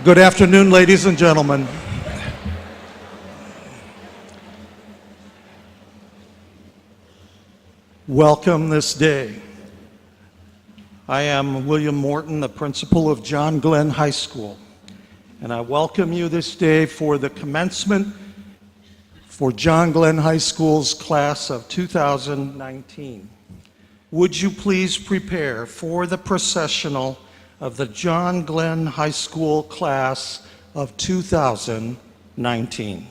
Good afternoon, ladies and gentlemen. Welcome this day. I am William Morton, the principal of John Glenn High School, and I welcome you this day for the commencement for John Glenn High School's class of 2019. Would you please prepare for the processional of the John Glenn High School class of 2019.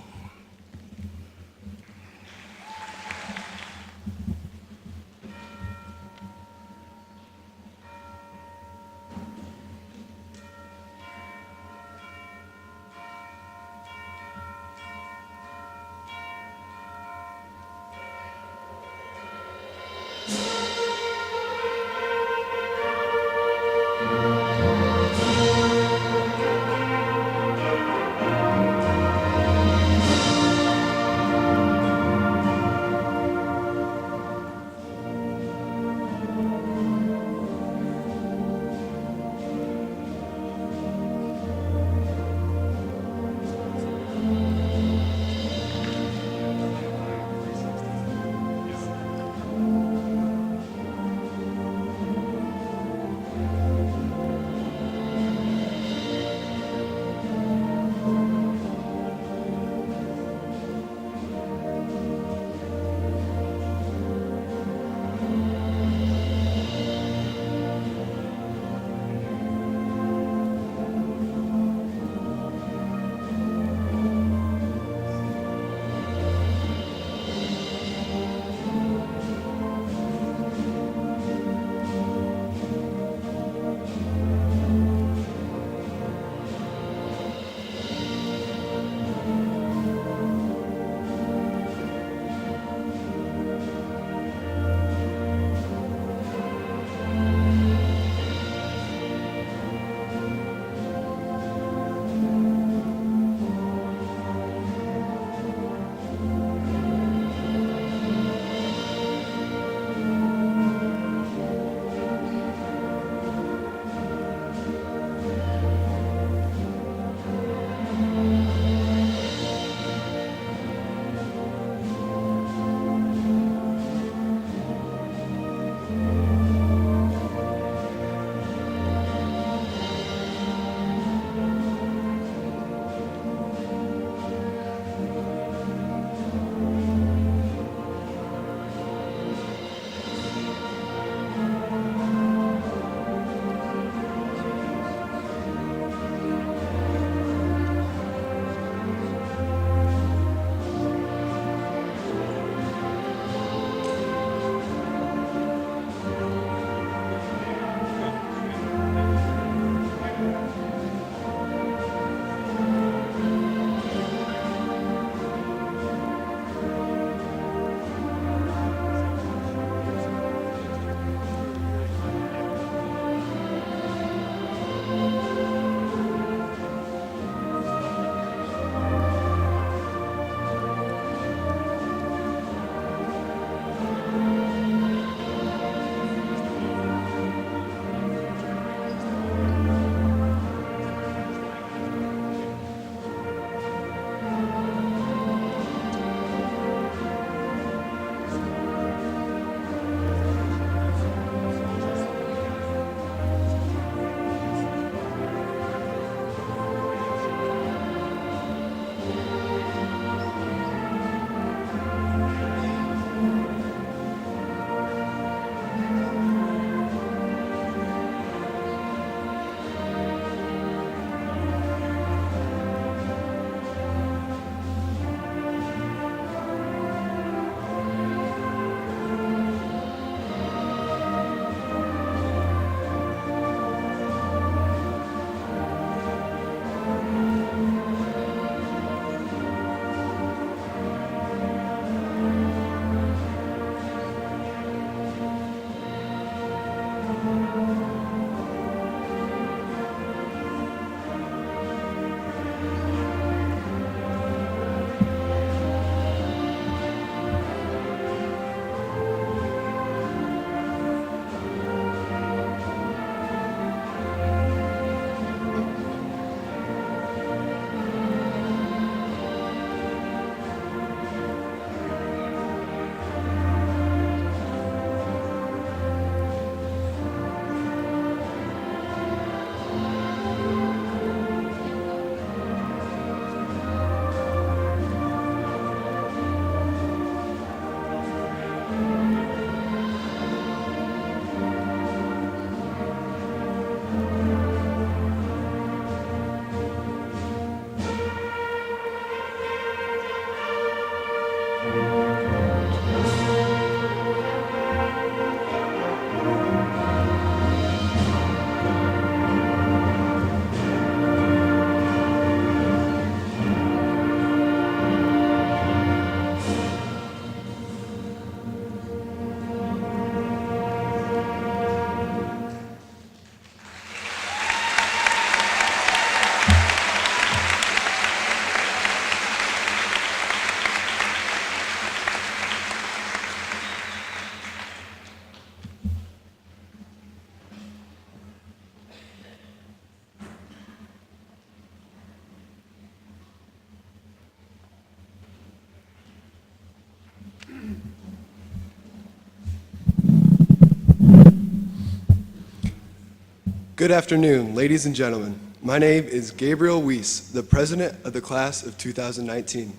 Good afternoon, ladies and gentlemen. My name is Gabriel Weiss, the president of the class of 2019.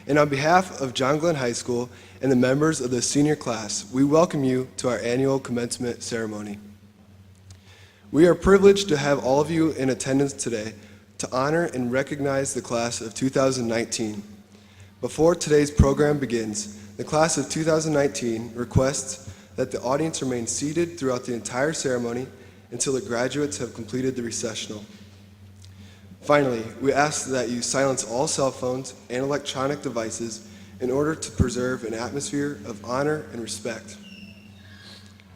And on behalf of John Glenn High School and the members of the senior class, we welcome you to our annual commencement ceremony. We are privileged to have all of you in attendance today to honor and recognize the class of 2019. Before today's program begins, the class of 2019 requests that the audience remain seated throughout the entire ceremony until the graduates have completed the recessional. Finally, we ask that you silence all cell phones and electronic devices in order to preserve an atmosphere of honor and respect.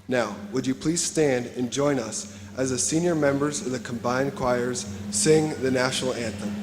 Now, would you please stand and join us as the senior members of the combined choirs sing the national anthem.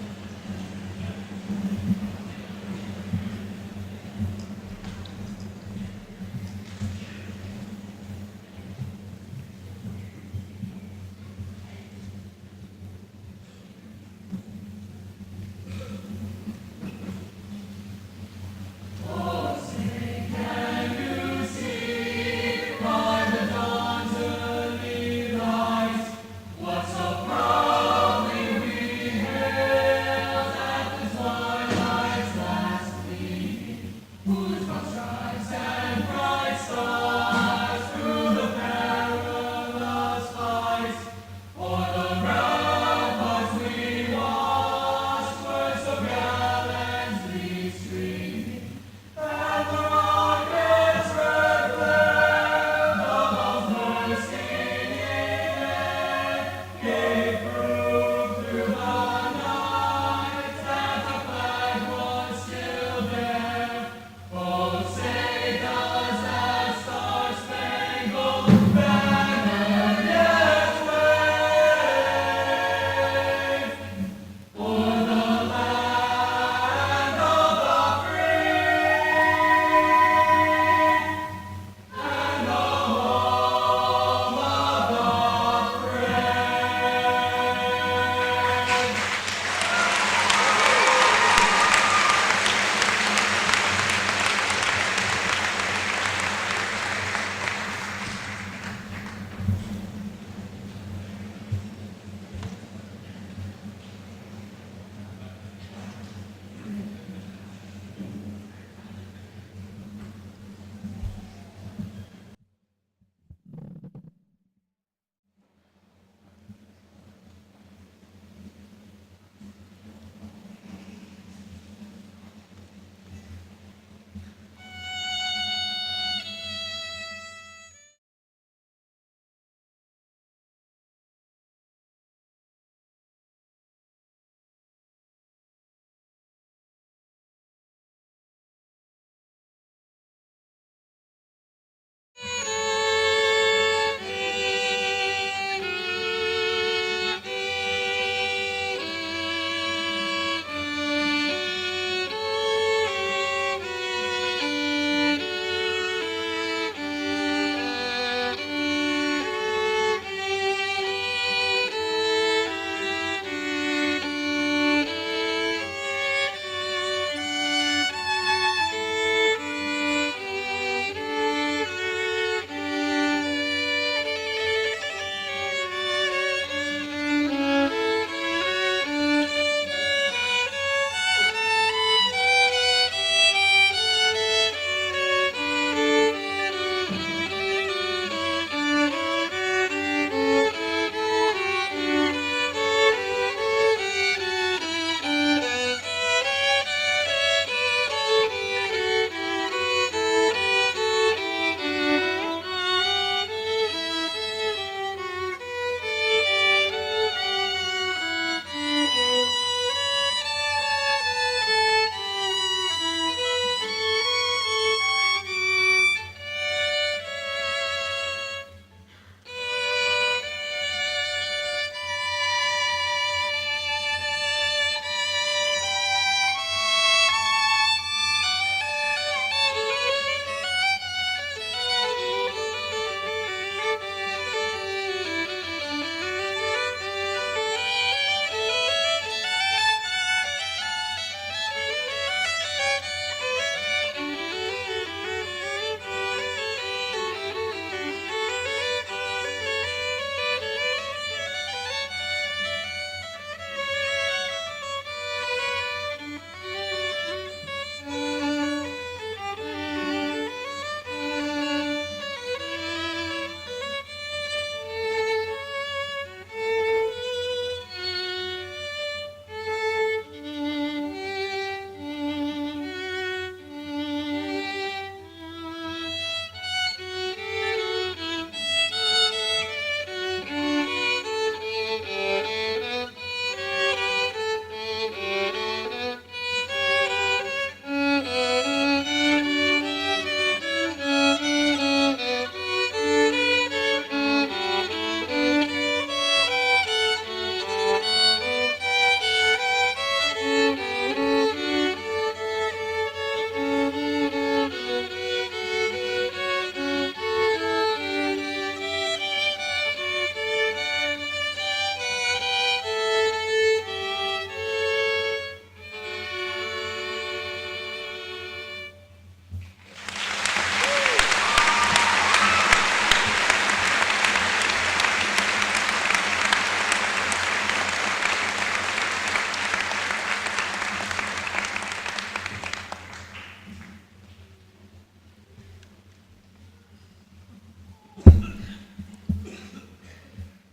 What so proudly we hailed.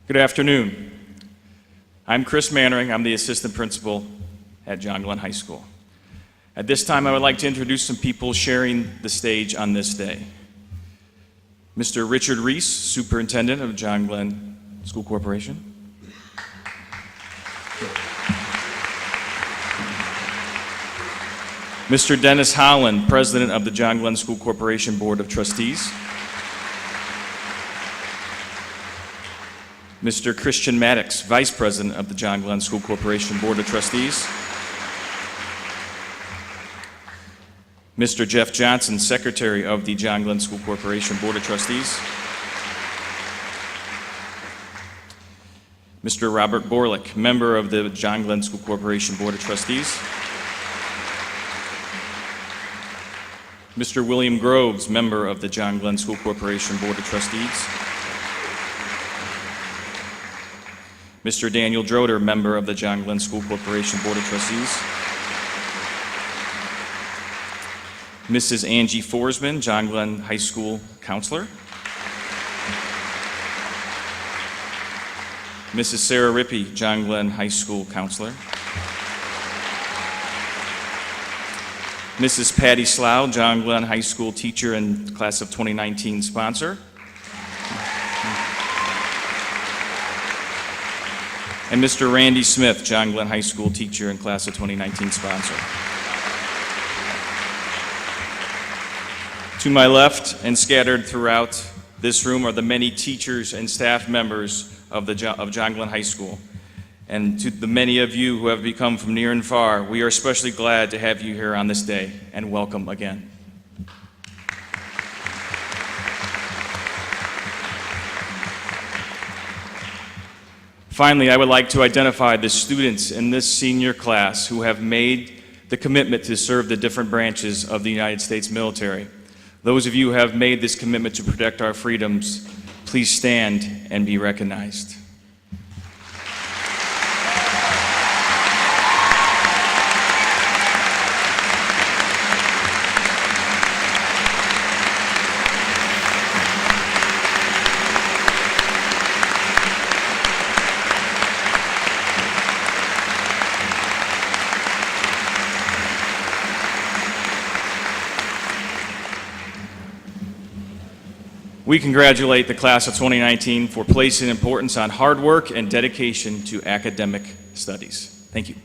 Good afternoon. I'm Chris Mannering. I'm the assistant principal at John Glenn High School. At this time, I would like to introduce some people sharing the stage on this day. Mr. Richard Reese, superintendent of John Glenn School Corporation. Mr. Dennis Holland, president of the John Glenn School Corporation Board of Trustees. Mr. Christian Maddox, Vice President of the John Glenn School Corporation Board of Trustees. Mr. Jeff Johnson, Secretary of the John Glenn School Corporation Board of Trustees. Mr. Robert Borlick, member of the John Glenn School Corporation Board of Trustees. Mr. William Groves, member of the John Glenn School Corporation Board of Trustees. Mr. Daniel Droder, member of the John Glenn School Corporation Board of Trustees. Mrs. Angie Forsman, John Glenn High School counselor. Mrs. Sarah Rippey, John Glenn High School counselor. Mrs. Patty Slough, John Glenn High School teacher and class of 2019 sponsor. And Mr. Randy Smith, John Glenn High School teacher and class of 2019 sponsor. To my left and scattered throughout this room are the many teachers and staff members of John Glenn High School. And to the many of you who have come from near and far, we are especially glad to have you here on this day, and welcome again. Finally, I would like to identify the students in this senior class who have made the commitment to serve the different branches of the United States military. Those of you who have made this commitment to protect our freedoms, please stand and be recognized. We congratulate the class of 2019 for placing importance on hard work and dedication to academic studies. Thank you.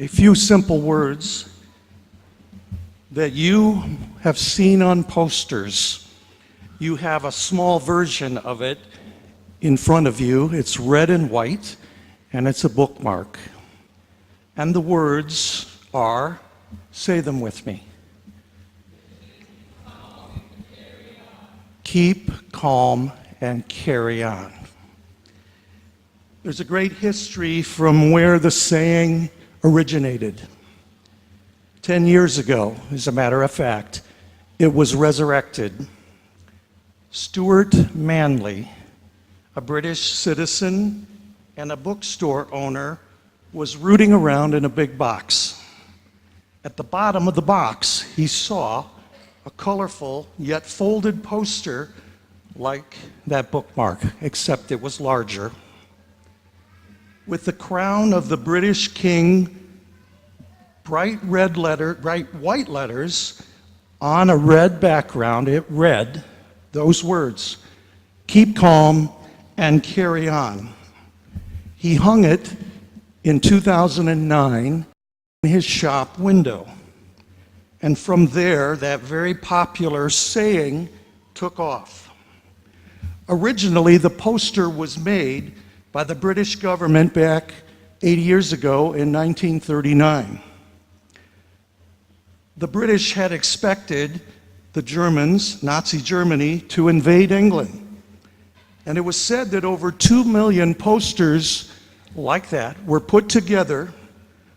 a few simple words that you have seen on posters. You have a small version of it in front of you. It's red and white, and it's a bookmark. And the words are, say them with me. Keep calm and carry on. There's a great history from where the saying originated. 10 years ago, as a matter of fact, it was resurrected. Stuart Manley, a British citizen and a bookstore owner, was rooting around in a big box. At the bottom of the box, he saw a colorful yet folded poster like that bookmark, except it was larger. With the crown of the British king, bright white letters on a red background, it read those words, keep calm and carry on. He hung it in 2009 in his shop window. And from there, that very popular saying took off. Originally, the poster was made by the British government back 80 years ago in 1939. The British had expected the Germans, Nazi Germany, to invade England. And it was said that over 2 million posters like that were put together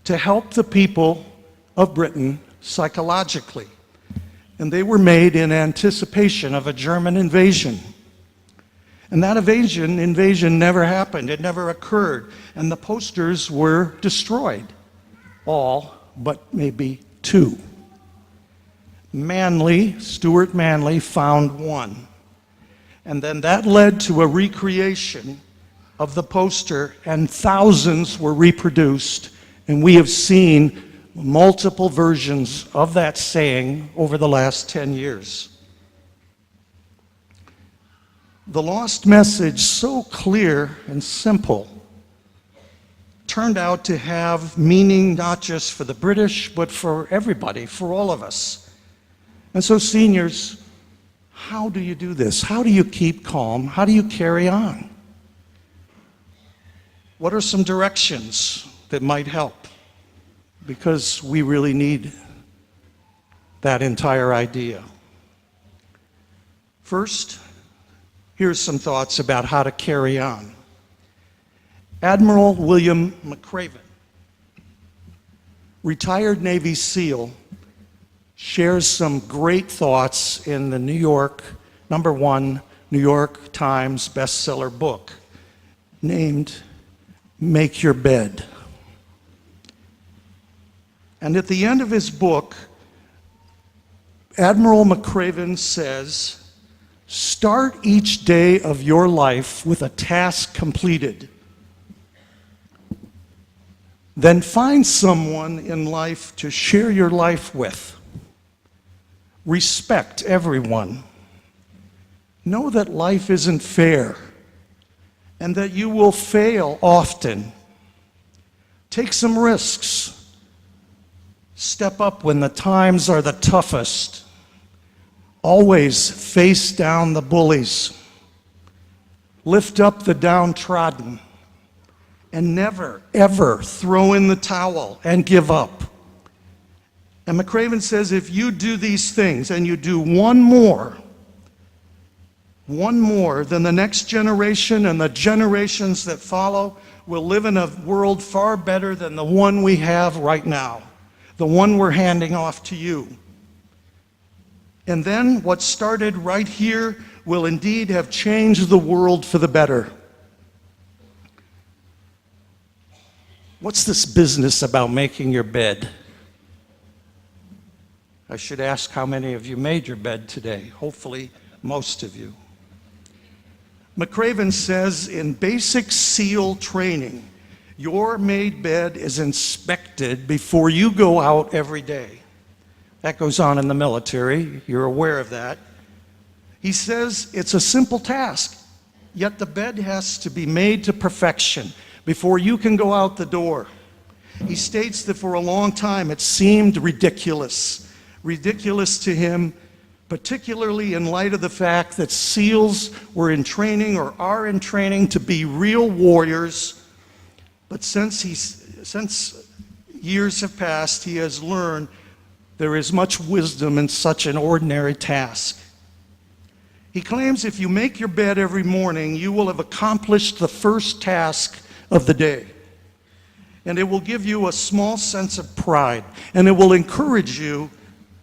to help the people of Britain psychologically. And they were made in anticipation of a German invasion. And that invasion never happened. It never occurred. And the posters were destroyed. All but maybe 2. Stuart Manley found one. And then that led to a recreation of the poster, and thousands were reproduced. And we have seen multiple versions of that saying over the last 10 years. The lost message, so clear and simple, turned out to have meaning not just for the British, but for everybody, for all of us. And so, seniors, how do you do this? How do you keep calm? How do you carry on? What are some directions that might help? Because we really need that entire idea. First, here's some thoughts about how to carry on. Admiral William McRaven, retired Navy SEAL, shares some great thoughts in the #1 New York Times bestseller book named Make Your Bed. And at the end of his book, Admiral McRaven says, start each day of your life with a task completed. Then find someone in life to share your life with. Respect everyone. Know that life isn't fair and that you will fail often. Take some risks. Step up when the times are the toughest. Always face down the bullies. Lift up the downtrodden. And never, ever throw in the towel and give up. And McRaven says if you do these things and you do one more, then the next generation and the generations that follow will live in a world far better than the one we have right now, the one we're handing off to you. And then what started right here will indeed have changed the world for the better. What's this business about making your bed? I should ask how many of you made your bed today. Hopefully, most of you. McRaven says in basic SEAL training, your made bed is inspected before you go out every day. That goes on in the military. You're aware of that. He says it's a simple task, yet the bed has to be made to perfection before you can go out the door. He states that for a long time it seemed ridiculous to him, particularly in light of the fact that SEALs were in training or are in training to be real warriors. But since years have passed, he has learned there is much wisdom in such an ordinary task. He claims if you make your bed every morning, you will have accomplished the first task of the day. And it will give you a small sense of pride, and it will encourage you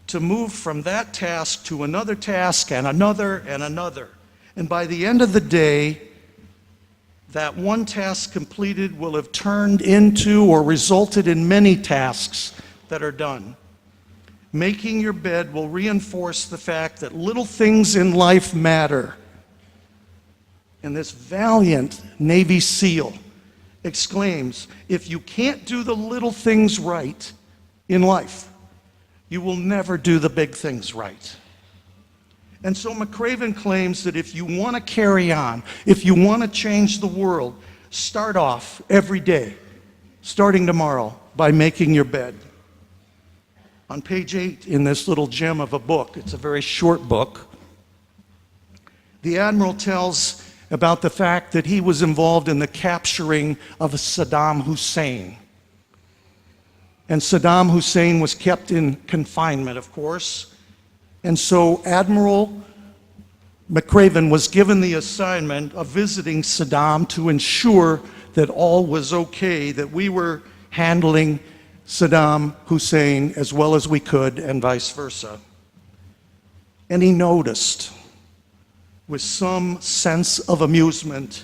to move from that task to another task and another and another. And by the end of the day, that one task completed will have turned into or resulted in many tasks that are done. Making your bed will reinforce the fact that little things in life matter. And this valiant Navy SEAL exclaims, if you can't do the little things right in life, you will never do the big things right. And so McCraven claims that if you want to carry on, if you want to change the world, start off every day, starting tomorrow, by making your bed. On page 8 in this little gem of a book, it's a very short book, the Admiral tells about the fact that he was involved in the capturing of Saddam Hussein. And Saddam Hussein was kept in confinement, of course. And so Admiral McCraven was given the assignment of visiting Saddam to ensure that all was okay, that we were handling Saddam Hussein as well as we could, and vice versa. And he noticed, with some sense of amusement,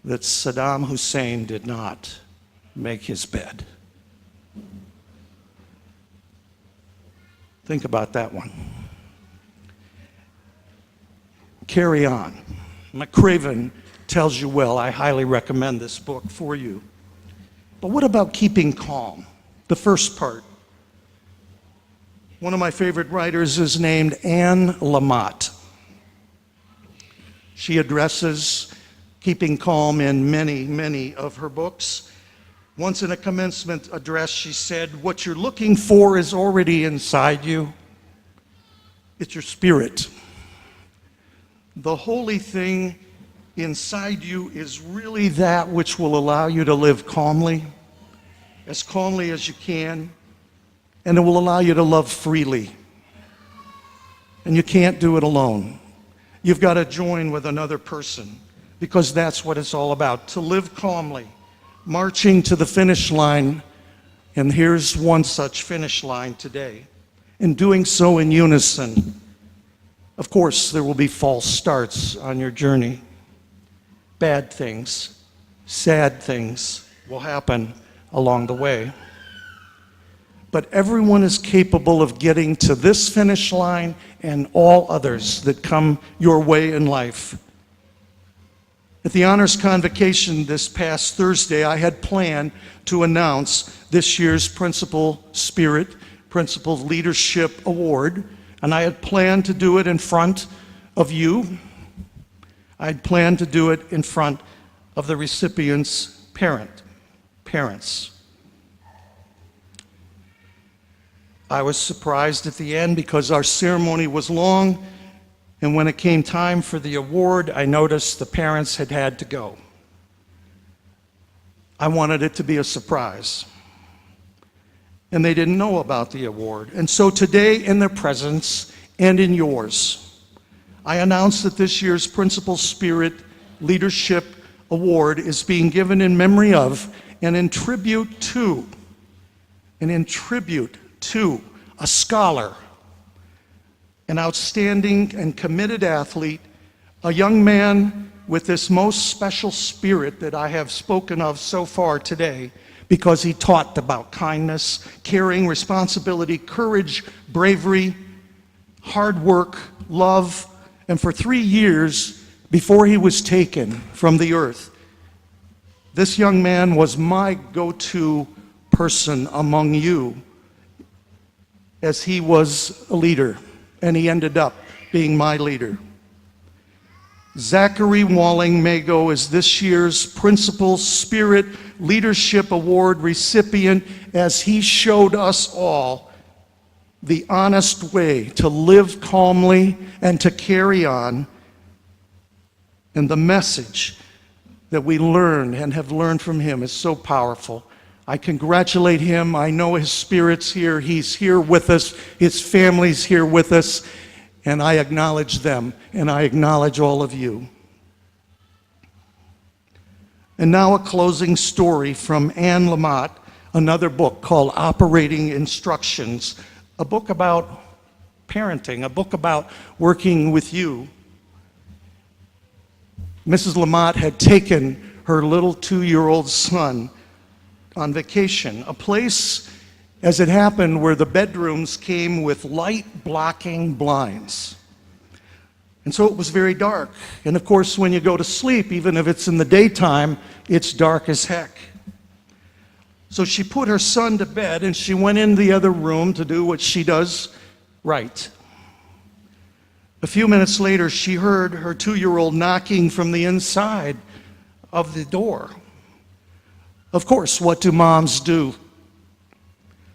that Saddam Hussein did not make his bed. Think about that one. Carry on. McCraven tells you well. I highly recommend this book for you. But what about keeping calm? The first part. One of my favorite writers is named Anne Lamott. She addresses keeping calm in many, many of her books. Once in a commencement address, she said, what you're looking for is already inside you. It's your spirit. The holy thing inside you is really that which will allow you to live calmly as you can, and it will allow you to love freely. And you can't do it alone. You've got to join with another person, because that's what it's all about, to live calmly, marching to the finish line. And here's one such finish line today, and doing so in unison. Of course, there will be false starts on your journey. Bad things, sad things will happen along the way. But everyone is capable of getting to this finish line and all others that come your way in life. At the Honors Convocation this past Thursday, I had planned to announce this year's Principal Spirit, Principal Leadership Award, and I had planned to do it in front of you. I had planned to do it in front of the recipient's parents. I was surprised at the end because our ceremony was long, and when it came time for the award, I noticed the parents had to go. I wanted it to be a surprise, and they didn't know about the award. And so today, in their presence and in yours, I announce that this year's Principal Spirit Leadership Award is being given in memory of and in tribute to a scholar, an outstanding and committed athlete, a young man with this most special spirit that I have spoken of so far today, because he taught about kindness, caring, responsibility, courage, bravery, hard work, love, and for 3 years before he was taken from the earth, this young man was my go-to person among you, as he was a leader, and he ended up being my leader. Zachary Walling Mago is this year's Principal Spirit Leadership Award recipient as he showed us all the honest way to live calmly and to carry on. And the message that we learn and have learned from him is so powerful. I congratulate him. I know his spirit's here. He's here with us. His family's here with us. And I acknowledge them, and I acknowledge all of you. And now a closing story from Anne Lamott, another book called Operating Instructions, a book about parenting, a book about working with you. Mrs. Lamott had taken her little 2-year-old son on vacation, a place, as it happened, where the bedrooms came with light-blocking blinds. And so it was very dark. And of course, when you go to sleep, even if it's in the daytime, it's dark as heck. So she put her son to bed, and she went in the other room to do what she does right. A few minutes later, she heard her 2-year-old knocking from the inside of the door. Of course, what do moms do?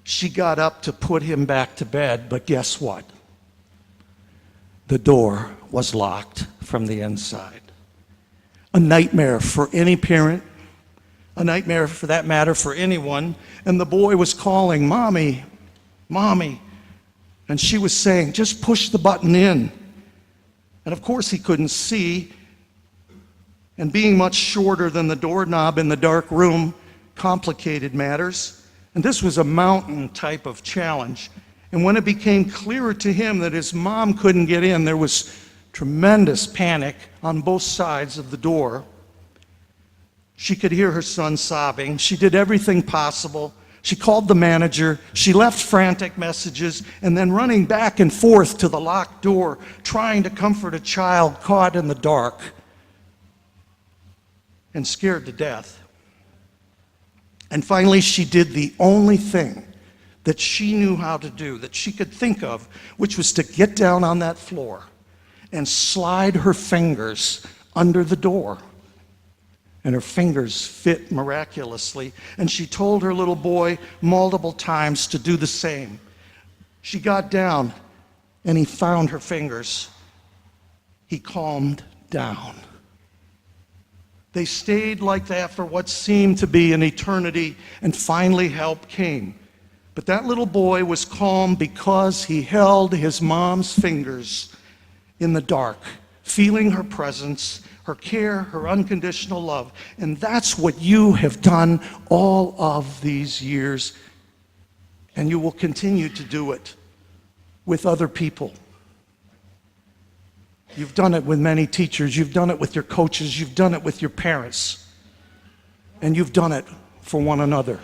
She got up to put him back to bed, but guess what? The door was locked from the inside. A nightmare for any parent, a nightmare for that matter for anyone. And the boy was calling, "Mommy, Mommy." And she was saying, "Just push the button in." And of course he couldn't see. And being much shorter than the doorknob in the dark room complicated matters. And this was a mountain type of challenge. And when it became clearer to him that his mom couldn't get in, there was tremendous panic on both sides of the door. She could hear her son sobbing. She did everything possible. She called the manager. She left frantic messages, and then running back and forth to the locked door, trying to comfort a child caught in the dark and scared to death. And finally, she did the only thing that she knew how to do, that she could think of, which was to get down on that floor and slide her fingers under the door. And her fingers fit miraculously. And she told her little boy multiple times to do the same. She got down, and he found her fingers. He calmed down. They stayed like that for what seemed to be an eternity, and finally help came. But that little boy was calm because he held his mom's fingers in the dark, feeling her presence, her care, her unconditional love. And that's what you have done all of these years, and you will continue to do it with other people. You've done it with many teachers, you've done it with your coaches, you've done it with your parents, and you've done it for one another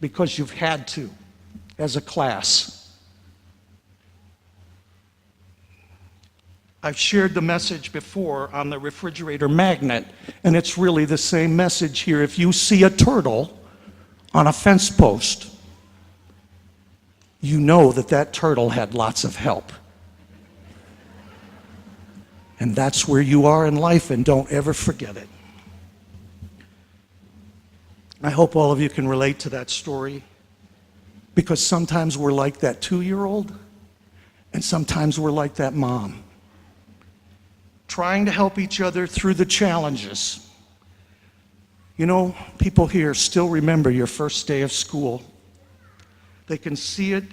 because you've had to as a class. I've shared the message before on the refrigerator magnet, and it's really the same message here. If you see a turtle on a fence post, you know that that turtle had lots of help. And that's where you are in life, and don't ever forget it. I hope all of you can relate to that story, because sometimes we're like that 2-year-old, and sometimes we're like that mom, trying to help each other through the challenges. You know, people here still remember your first day of school. They can see it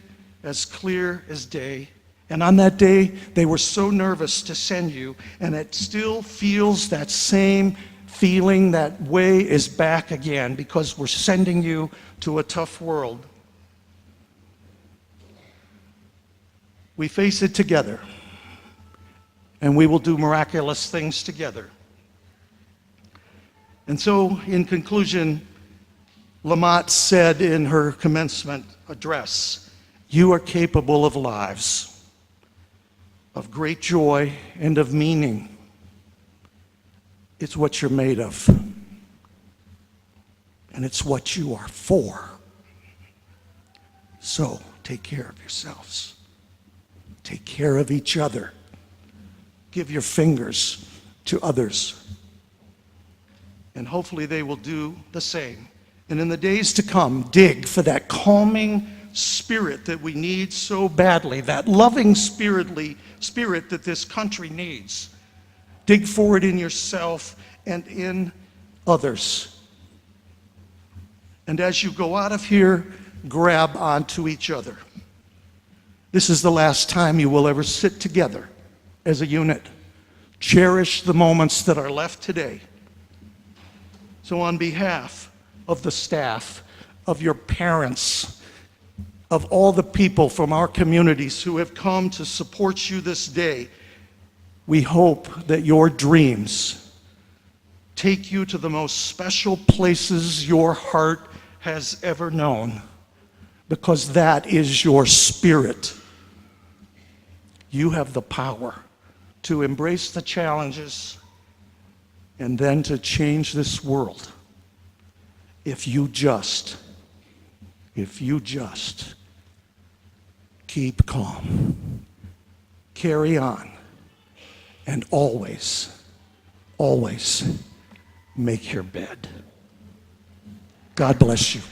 as clear as day. And on that day, they were so nervous to send you, and it still feels that same feeling. That way is back again, because we're sending you to a tough world. We face it together, and we will do miraculous things together. And so, in conclusion, Lamott said in her commencement address, "You are capable of lives of great joy and of meaning. It's what you're made of, and it's what you are for. So take care of yourselves. Take care of each other. Give your fingers to others. And hopefully they will do the same. And in the days to come, dig for that calming spirit that we need so badly, that loving spirit that this country needs. Dig for it in yourself and in others. And as you go out of here, grab onto each other. This is the last time you will ever sit together as a unit. Cherish the moments that are left today. So on behalf of the staff, of your parents, of all the people from our communities who have come to support you this day, we hope that your dreams take you to the most special places your heart has ever known, because that is your spirit. You have the power to embrace the challenges and then to change this world if you just keep calm, carry on, and always make your bed. God bless you.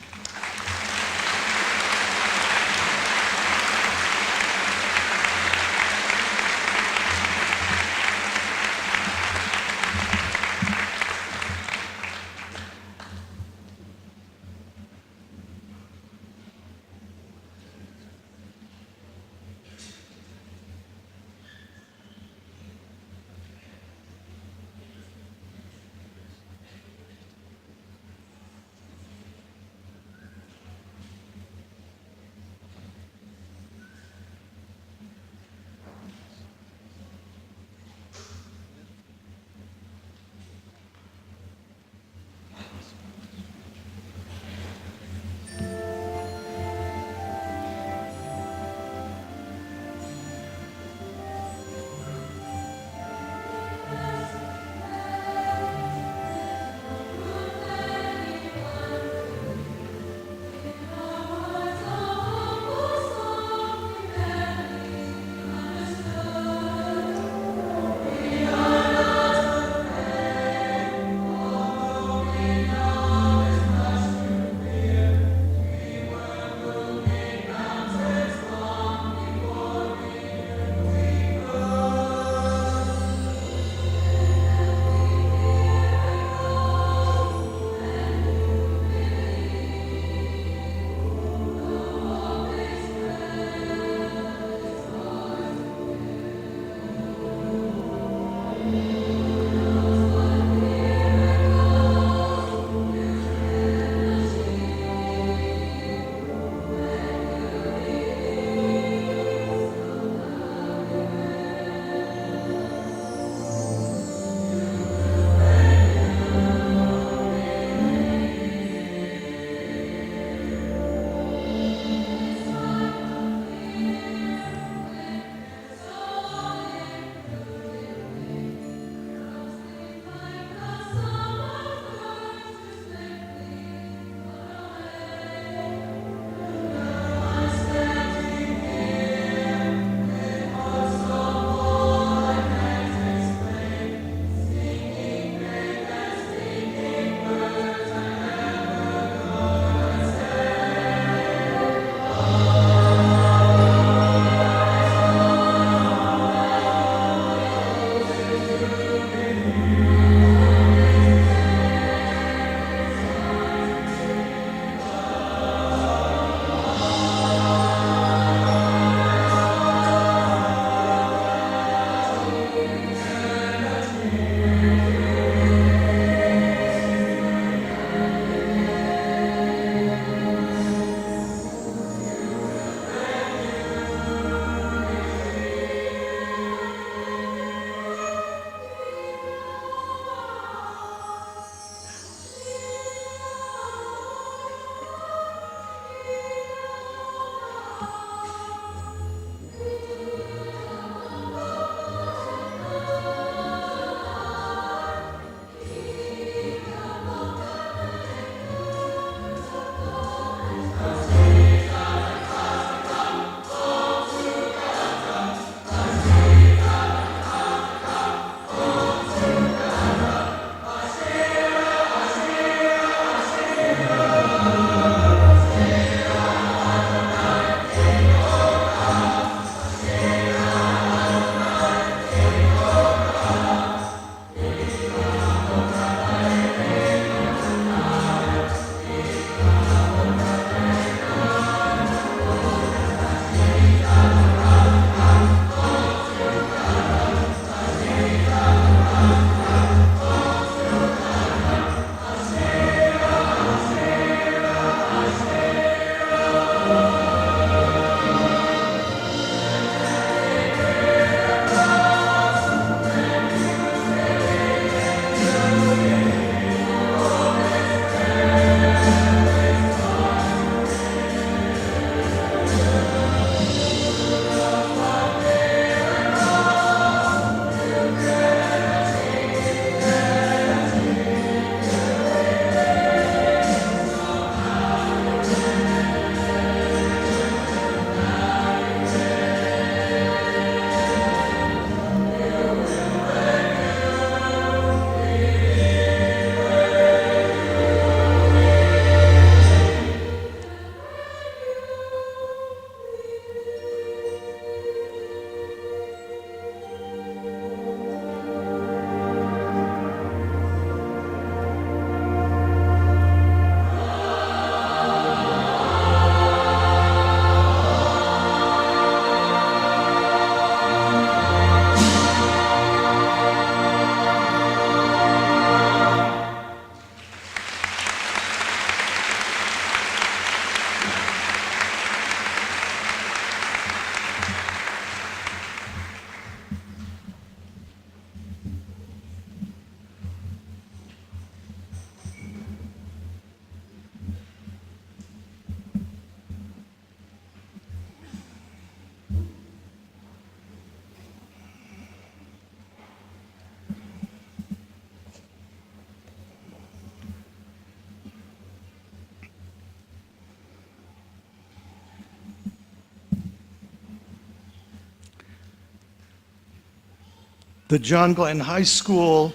The John Glenn High School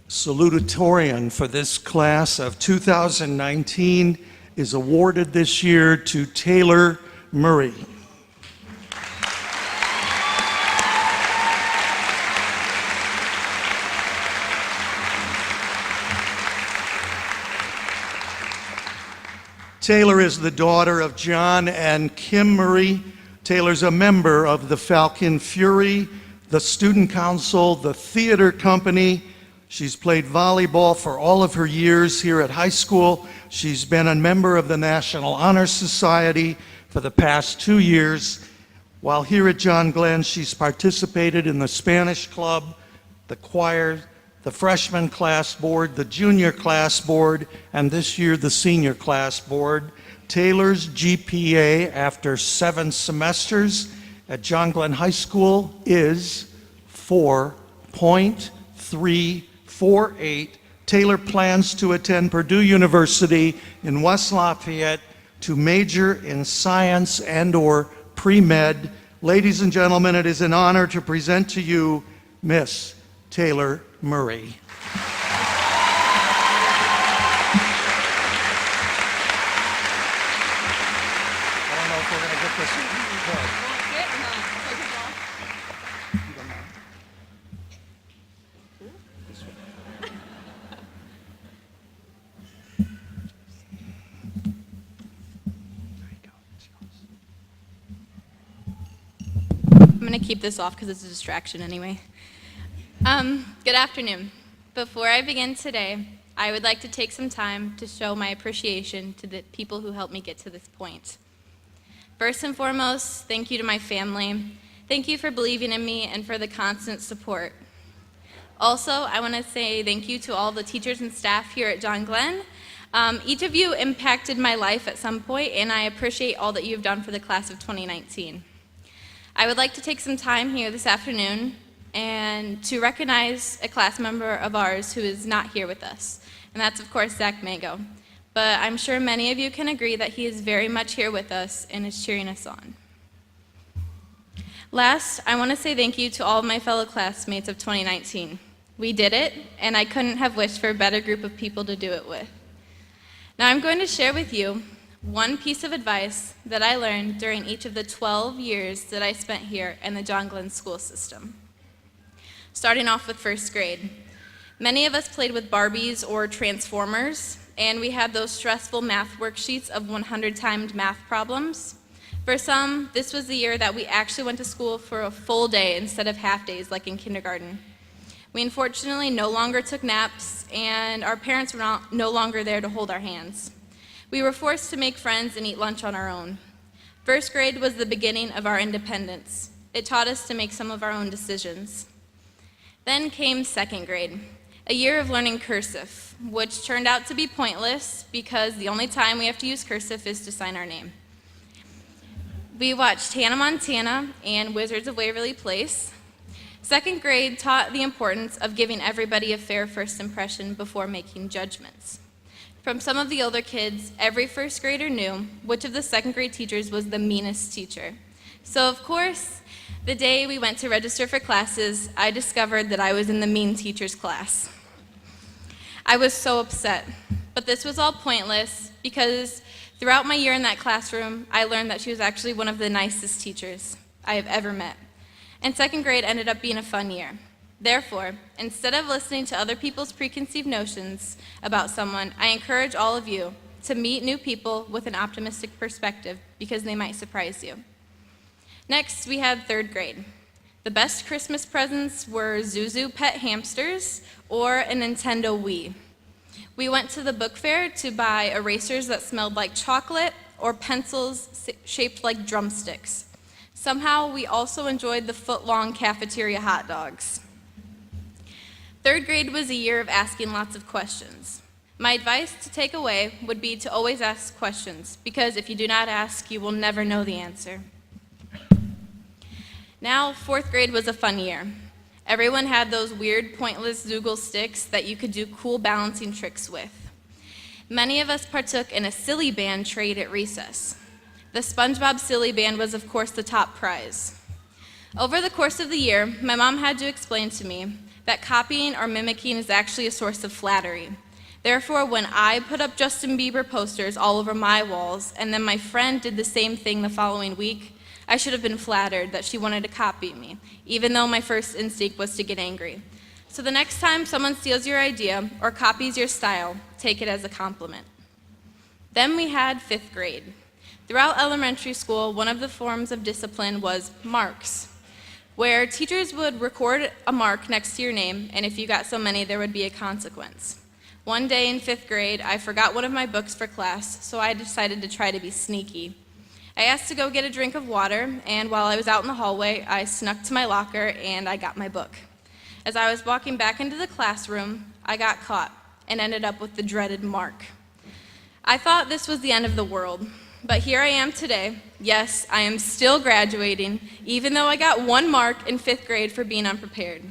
salutatorian for this class of 2019 is awarded this year to Taylor Murray. Taylor is the daughter of John and Kim Murray. Taylor's a member of the Falcon Fury, the Student Council, the Theater Company. She's played volleyball for all of her years here at high school. She's been a member of the National Honor Society for the past 2 years. While here at John Glenn, she's participated in the Spanish Club, the choir, the freshman class board, the junior class board, and this year the senior class board. Taylor's GPA after 7 semesters at John Glenn High School is 4.348. Taylor plans to attend Purdue University in West Lafayette to major in science and/or pre-med. Ladies and gentlemen, it is an honor to present to you Miss Taylor Murray. I don't know if we're going to get this. I'm going to keep this off because it's a distraction anyway. Good afternoon. Before I begin today, I would like to take some time to show my appreciation to the people who helped me get to this point. First and foremost, thank you to my family. Thank you for believing in me and for the constant support. Also, I want to say thank you to all the teachers and staff here at John Glenn. Each of you impacted my life at some point, and I appreciate all that you've done for the class of 2019. I would like to take some time here this afternoon and to recognize a class member of ours who is not here with us, and that's of course Zach Mago. But I'm sure many of you can agree that he is very much here with us and is cheering us on. Last, I want to say thank you to all of my fellow classmates of 2019. We did it, and I couldn't have wished for a better group of people to do it with. Now I'm going to share with you one piece of advice that I learned during each of the 12 years that I spent here in the John Glenn school system. Starting off with first grade. Many of us played with Barbies or Transformers, and we had those stressful math worksheets of 100 timed math problems. For some, this was the year that we actually went to school for a full day instead of half days like in kindergarten. We unfortunately no longer took naps, and our parents were no longer there to hold our hands. We were forced to make friends and eat lunch on our own. First grade was the beginning of our independence. It taught us to make some of our own decisions. Then came second grade, a year of learning cursive, which turned out to be pointless because the only time we have to use cursive is to sign our name. We watched Hannah Montana and Wizards of Waverly Place. Second grade taught the importance of giving everybody a fair first impression before making judgments. From some of the older kids, every first grader knew which of the second grade teachers was the meanest teacher. So of course, the day we went to register for classes, I discovered that I was in the mean teacher's class. I was so upset, but this was all pointless because throughout my year in that classroom, I learned that she was actually one of the nicest teachers I have ever met. And second grade ended up being a fun year. Therefore, instead of listening to other people's preconceived notions about someone, I encourage all of you to meet new people with an optimistic perspective because they might surprise you. Next, we had third grade. The best Christmas presents were Zuzu pet hamsters or a Nintendo Wii. We went to the book fair to buy erasers that smelled like chocolate or pencils shaped like drumsticks. Somehow, we also enjoyed the foot-long cafeteria hot dogs. Third grade was a year of asking lots of questions. My advice to take away would be to always ask questions, because if you do not ask, you will never know the answer. Now, fourth grade was a fun year. Everyone had those weird, pointless Zoogle sticks that you could do cool balancing tricks with. Many of us partook in a silly band trade at recess. The SpongeBob silly band was, of course, the top prize. Over the course of the year, my mom had to explain to me that copying or mimicking is actually a source of flattery. Therefore, when I put up Justin Bieber posters all over my walls, and then my friend did the same thing the following week, I should have been flattered that she wanted to copy me, even though my first instinct was to get angry. So the next time someone steals your idea or copies your style, take it as a compliment. Then we had 5th grade. Throughout elementary school, one of the forms of discipline was marks, where teachers would record a mark next to your name, and if you got so many, there would be a consequence. One day in 5th grade, I forgot one of my books for class, so I decided to try to be sneaky. I asked to go get a drink of water, and while I was out in the hallway, I snuck to my locker and I got my book. As I was walking back into the classroom, I got caught and ended up with the dreaded mark. I thought this was the end of the world, but here I am today. Yes, I am still graduating, even though I got 1 mark in 5th grade for being unprepared.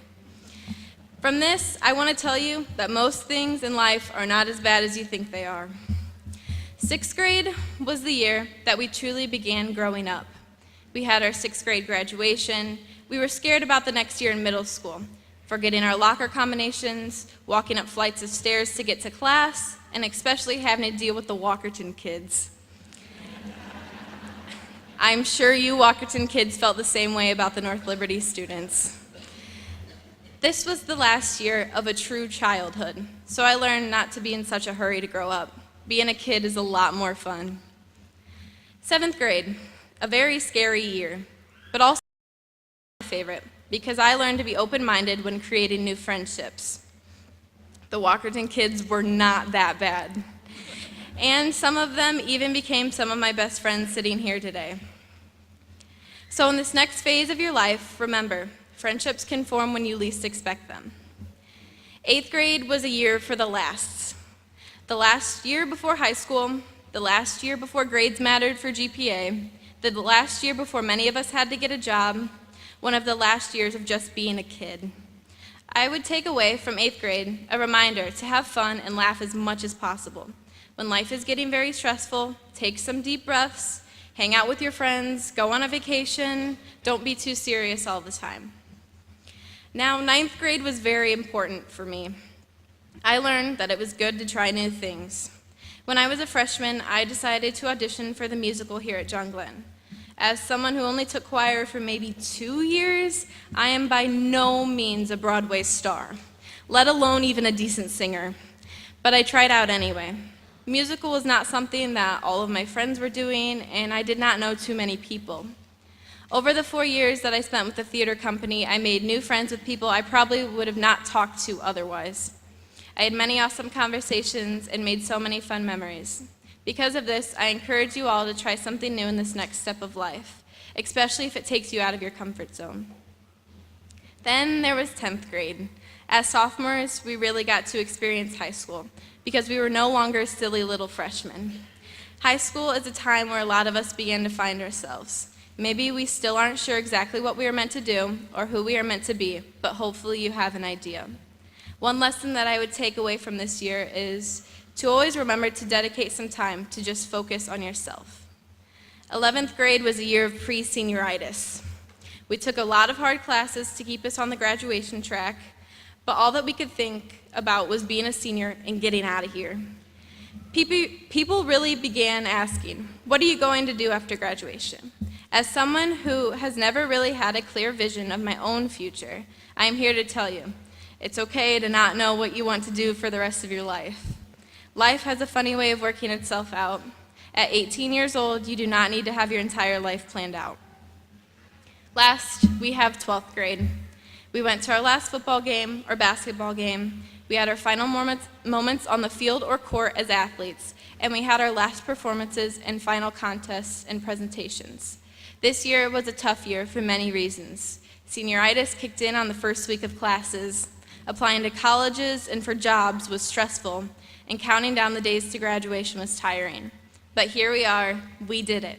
From this, I want to tell you that most things in life are not as bad as you think they are. 6th grade was the year that we truly began growing up. We had our 6th grade graduation. We were scared about the next year in middle school, forgetting our locker combinations, walking up flights of stairs to get to class, and especially having to deal with the Walkerton kids. I'm sure you Walkerton kids felt the same way about the North Liberty students. This was the last year of a true childhood, so I learned not to be in such a hurry to grow up. Being a kid is a lot more fun. 7th grade, a very scary year, but also my favorite, because I learned to be open-minded when creating new friendships. The Walkerton kids were not that bad, and some of them even became some of my best friends sitting here today. So in this next phase of your life, remember, friendships can form when you least expect them. 8th grade was a year for the lasts. The last year before high school, the last year before grades mattered for GPA, the last year before many of us had to get a job, one of the last years of just being a kid. I would take away from 8th grade a reminder to have fun and laugh as much as possible. When life is getting very stressful, take some deep breaths, hang out with your friends, go on a vacation, don't be too serious all the time. Now, 9th grade was very important for me. I learned that it was good to try new things. When I was a freshman, I decided to audition for the musical here at John Glenn. As someone who only took choir for maybe 2 years, I am by no means a Broadway star, let alone even a decent singer. But I tried out anyway. Musical was not something that all of my friends were doing, and I did not know too many people. Over the 4 years that I spent with the theater company, I made new friends with people I probably would have not talked to otherwise. I had many awesome conversations and made so many fun memories. Because of this, I encourage you all to try something new in this next step of life, especially if it takes you out of your comfort zone. Then there was 10th grade. As sophomores, we really got to experience high school because we were no longer silly little freshmen. High school is a time where a lot of us begin to find ourselves. Maybe we still aren't sure exactly what we are meant to do or who we are meant to be, but hopefully you have an idea. One lesson that I would take away from this year is to always remember to dedicate some time to just focus on yourself. 11th grade was a year of pre-senioritis. We took a lot of hard classes to keep us on the graduation track, but all that we could think about was being a senior and getting out of here. People really began asking, what are you going to do after graduation? As someone who has never really had a clear vision of my own future, I am here to tell you, it's okay to not know what you want to do for the rest of your life. Life has a funny way of working itself out. At 18 years old, you do not need to have your entire life planned out. Last, we have 12th grade. We went to our last football game or basketball game. We had our final moments on the field or court as athletes, and we had our last performances and final contests and presentations. This year was a tough year for many reasons. Senioritis kicked in on the first week of classes. Applying to colleges and for jobs was stressful, and counting down the days to graduation was tiring. But here we are, we did it.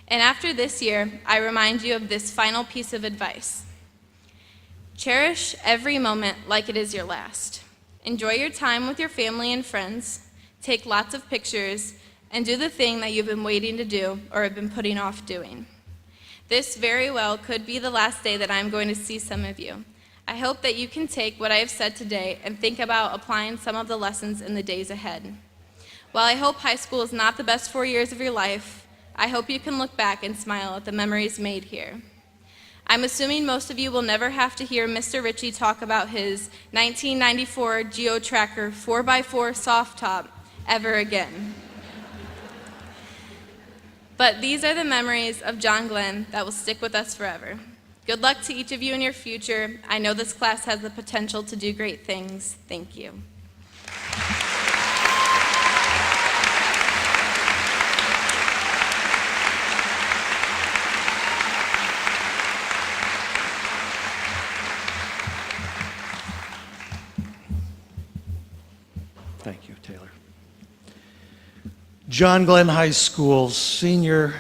And after this year, I remind you of this final piece of advice. Cherish every moment like it is your last. Enjoy your time with your family and friends, take lots of pictures, and do the thing that you've been waiting to do or have been putting off doing. This very well could be the last day that I'm going to see some of you. I hope that you can take what I have said today and think about applying some of the lessons in the days ahead. While I hope high school is not the best 4 years of your life, I hope you can look back and smile at the memories made here. I'm assuming most of you will never have to hear Mr. Ritchie talk about his 1994 Geo Tracker 4x4 soft top ever again. But these are the memories of John Glenn that will stick with us forever. Good luck to each of you in your future. I know this class has the potential to do great things. Thank you. Thank you, Taylor. John Glenn High School's senior,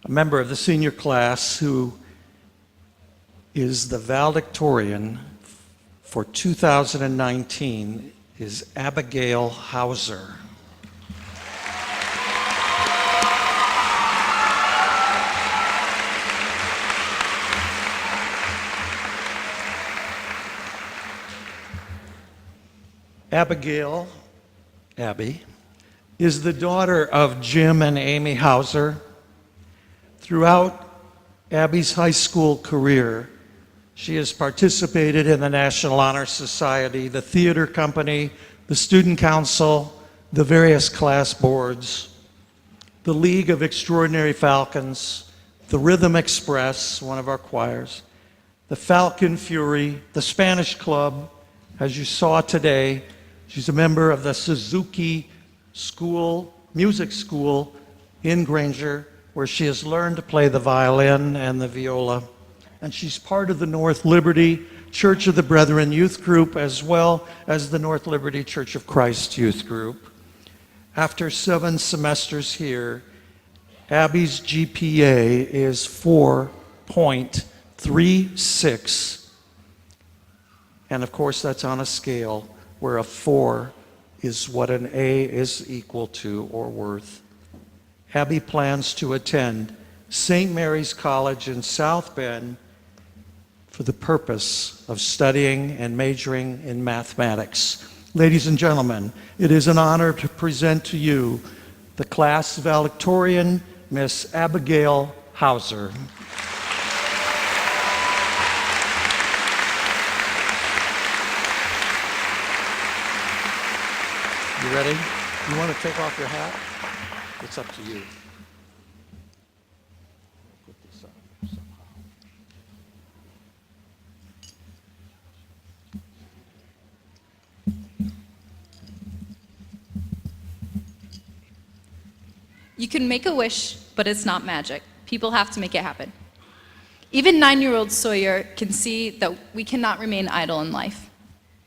a member of the senior class who is the valedictorian for 2019 is Abigail Hauser. Abigail, Abby, is the daughter of Jim and Amy Hauser. Throughout Abby's high school career, she has participated in the National Honor Society, the theater company, the student council, the various class boards, the League of Extraordinary Falcons, the Rhythm Express, one of our choirs, the Falcon Fury, the Spanish Club. As you saw today, she's a member of the Suzuki School, Music School in Granger, where she has learned to play the violin and the viola. And she's part of the North Liberty Church of the Brethren youth group, as well as the North Liberty Church of Christ youth group. After 7 semesters here, Abby's GPA is 4.36. And of course, that's on a scale where a 4 is what an A is equal to or worth. Abby plans to attend St. Mary's College in South Bend for the purpose of studying and majoring in mathematics. Ladies and gentlemen, it is an honor to present to you the class valedictorian, Miss Abigail Hauser. You ready? You want to take off your hat? It's up to you. Put this up somehow. You can make a wish, but it's not magic. People have to make it happen. Even 9-year-old Sawyer can see that we cannot remain idle in life.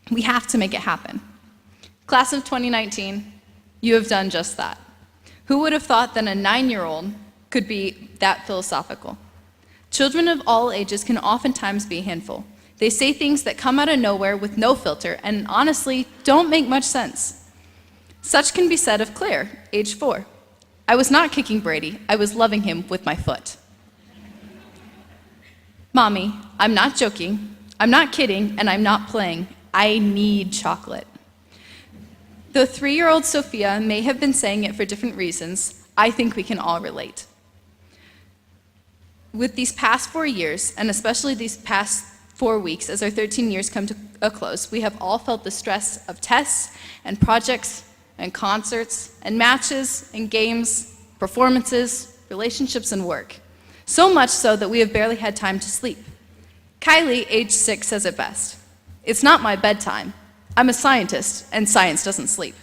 We have to make it happen. Class of 2019, you have done just that. Who would have thought that a 9-year-old could be that philosophical? Children of all ages can oftentimes be a handful. They say things that come out of nowhere with no filter and honestly don't make much sense. Such can be said of Claire, age 4. I was not kicking Brady, I was loving him with my foot. Mommy, I'm not joking, I'm not kidding, and I'm not playing. I need chocolate. Though 3-year-old Sophia may have been saying it for different reasons, I think we can all relate. With these past 4 years, and especially these past 4 weeks as our 13 years come to a close, we have all felt the stress of tests and projects and concerts and matches and games, performances, relationships, and work. So much so that we have barely had time to sleep. Kylie, age 6, says it best. It's not my bedtime. I'm a scientist, and science doesn't sleep.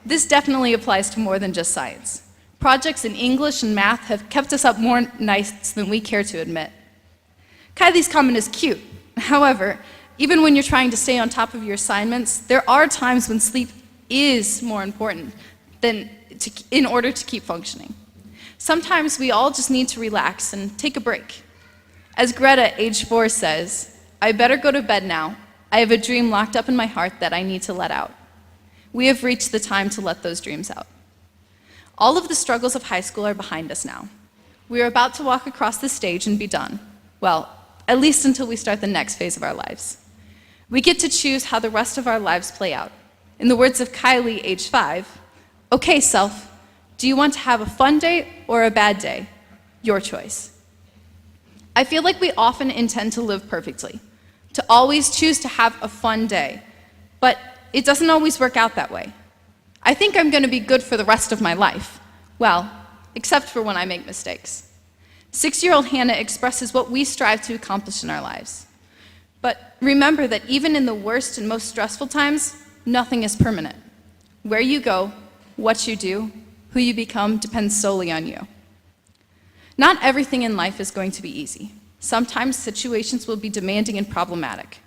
This definitely applies to more than just science. Projects in English and math have kept us up more nights than we care to admit. Kylie's comment is cute. However, even when you're trying to stay on top of your assignments, there are times when sleep is more important in order to keep functioning. Sometimes we all just need to relax and take a break. As Greta, age 4, says, I better go to bed now. I have a dream locked up in my heart that I need to let out. We have reached the time to let those dreams out. All of the struggles of high school are behind us now. We are about to walk across the stage and be done. Well, at least until we start the next phase of our lives. We get to choose how the rest of our lives play out. In the words of Kylie, age 5, "Okay, self, do you want to have a fun day or a bad day? Your choice." I feel like we often intend to live perfectly, to always choose to have a fun day, but it doesn't always work out that way. I think I'm going to be good for the rest of my life. Well, except for when I make mistakes. 6-year-old Hannah expresses what we strive to accomplish in our lives. But remember that even in the worst and most stressful times, nothing is permanent. Where you go, what you do, who you become depends solely on you. Not everything in life is going to be easy. Sometimes situations will be demanding and problematic.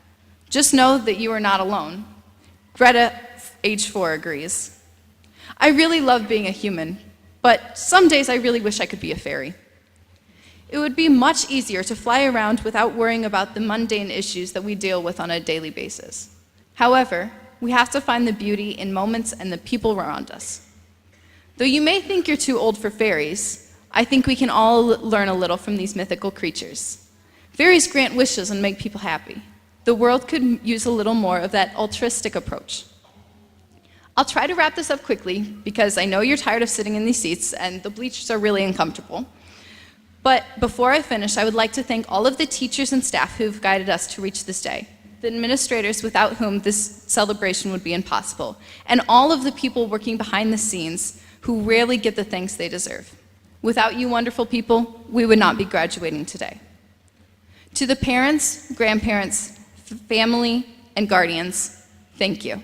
Just know that you are not alone. Greta, age 4, agrees. I really love being a human, but some days I really wish I could be a fairy. It would be much easier to fly around without worrying about the mundane issues that we deal with on a daily basis. However, we have to find the beauty in moments and the people around us. Though you may think you're too old for fairies, I think we can all learn a little from these mythical creatures. Fairies grant wishes and make people happy. The world could use a little more of that altruistic approach. I'll try to wrap this up quickly because I know you're tired of sitting in these seats and the bleachers are really uncomfortable. But before I finish, I would like to thank all of the teachers and staff who've guided us to reach this day, the administrators without whom this celebration would be impossible, and all of the people working behind the scenes who rarely get the thanks they deserve. Without you wonderful people, we would not be graduating today. To the parents, grandparents, family, and guardians, thank you.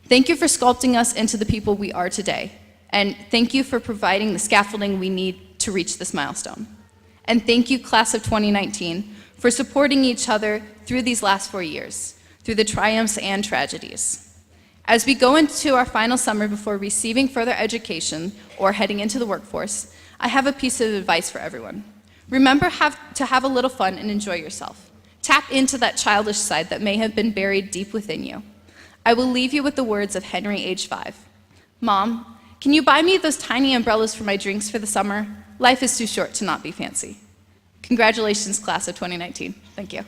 Thank you for sculpting us into the people we are today, and thank you for providing the scaffolding we need to reach this milestone. And thank you, class of 2019, for supporting each other through these last 4 years, through the triumphs and tragedies. As we go into our final summer before receiving further education or heading into the workforce, I have a piece of advice for everyone. Remember to have a little fun and enjoy yourself. Tap into that childish side that may have been buried deep within you. I will leave you with the words of Henry, age 5. "Mom, can you buy me those tiny umbrellas for my drinks for the summer? Life is too short to not be fancy." Congratulations, class of 2019. Thank you.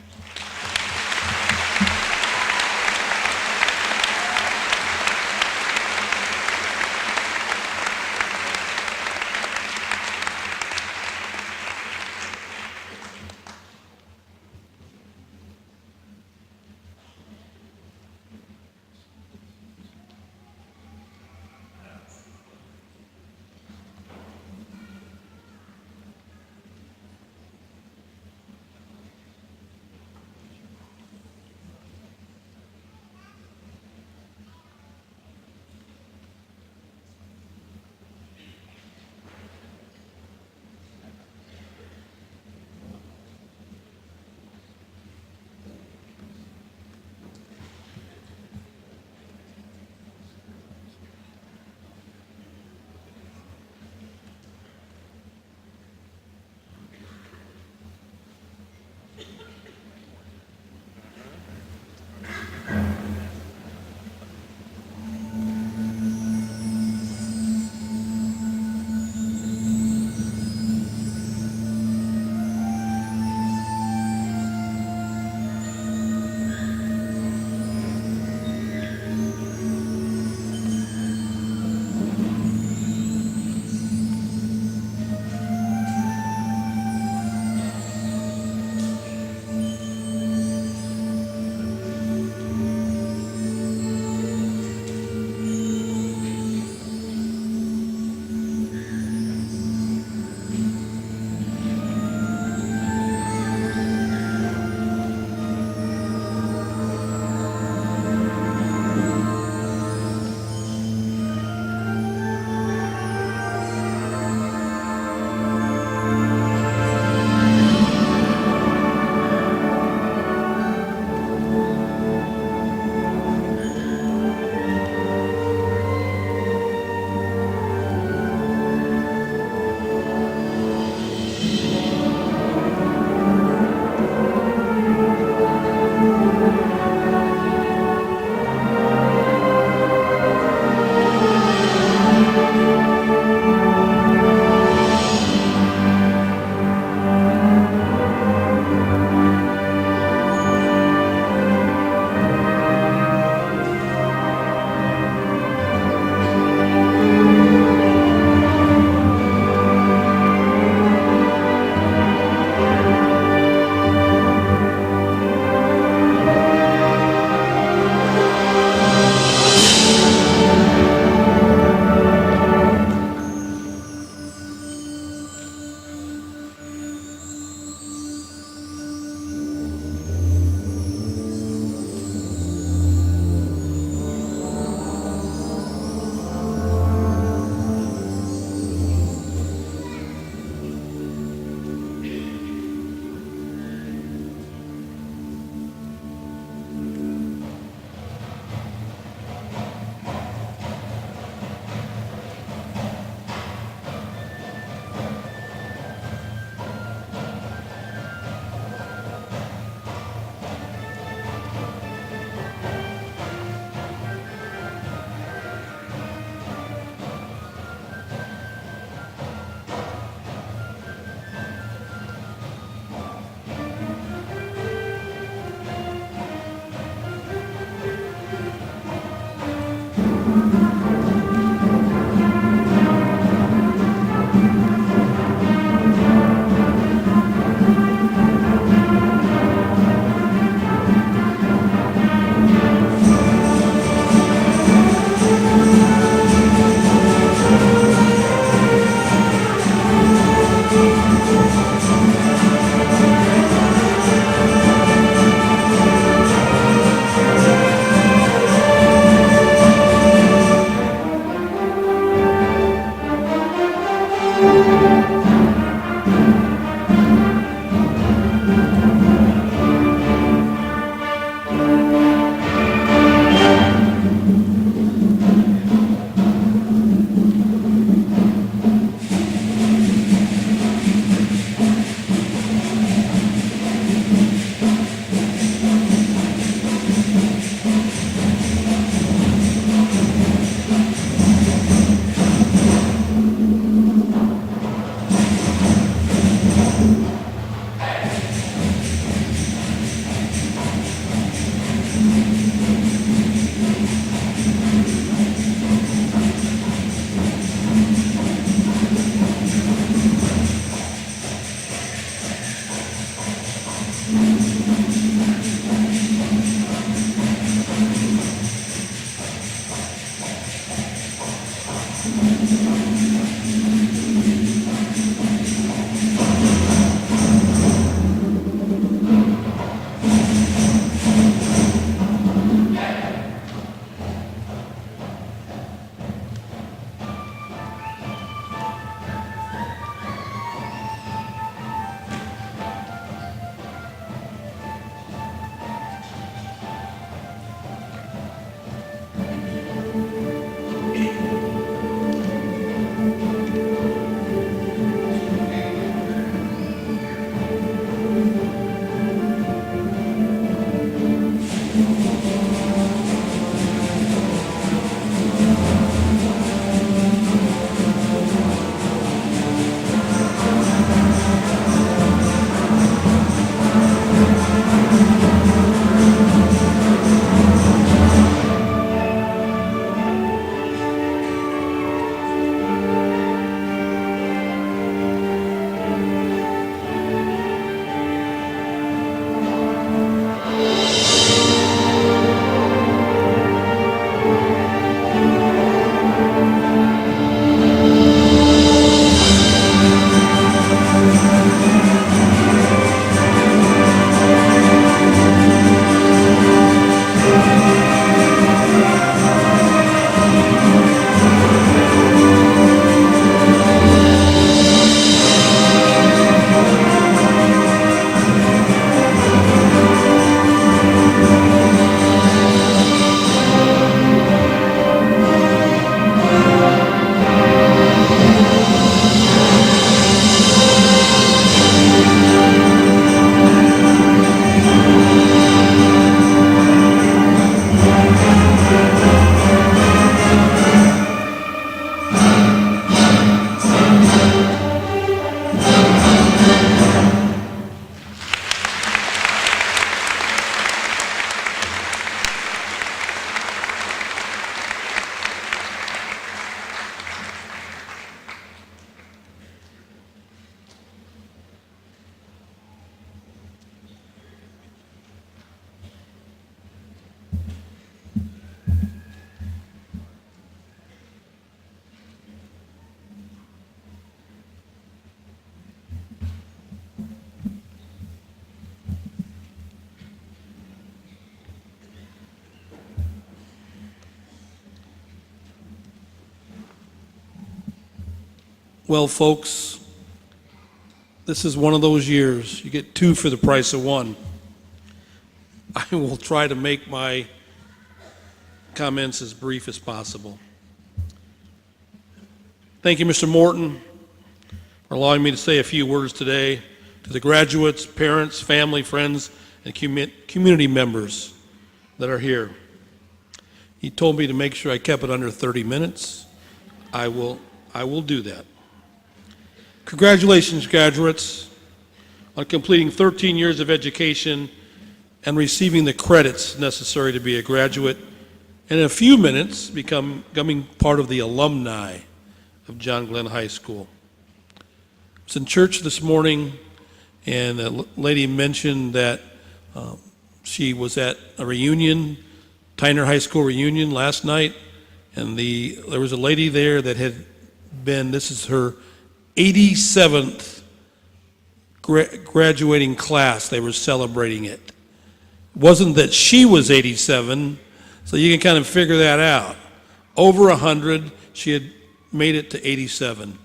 Well, folks, this is one of those years. You get two for the price of one. I will try to make my comments as brief as possible. Thank you, Mr. Morton, for allowing me to say a few words today to the graduates, parents, family, friends, and community members that are here. He told me to make sure I kept it under 30 minutes. I will do that. Congratulations, graduates, on completing 13 years of education and receiving the credits necessary to be a graduate, and in a few minutes becoming part of the alumni of John Glenn High School. I was in church this morning, and a lady mentioned that she was at a reunion, Tyner High School reunion last night, and there was a lady there that had been, this is her 87th graduating class. They were celebrating it. It wasn't that she was 87, so you can kind of figure that out. Over 100, she had made it to 87.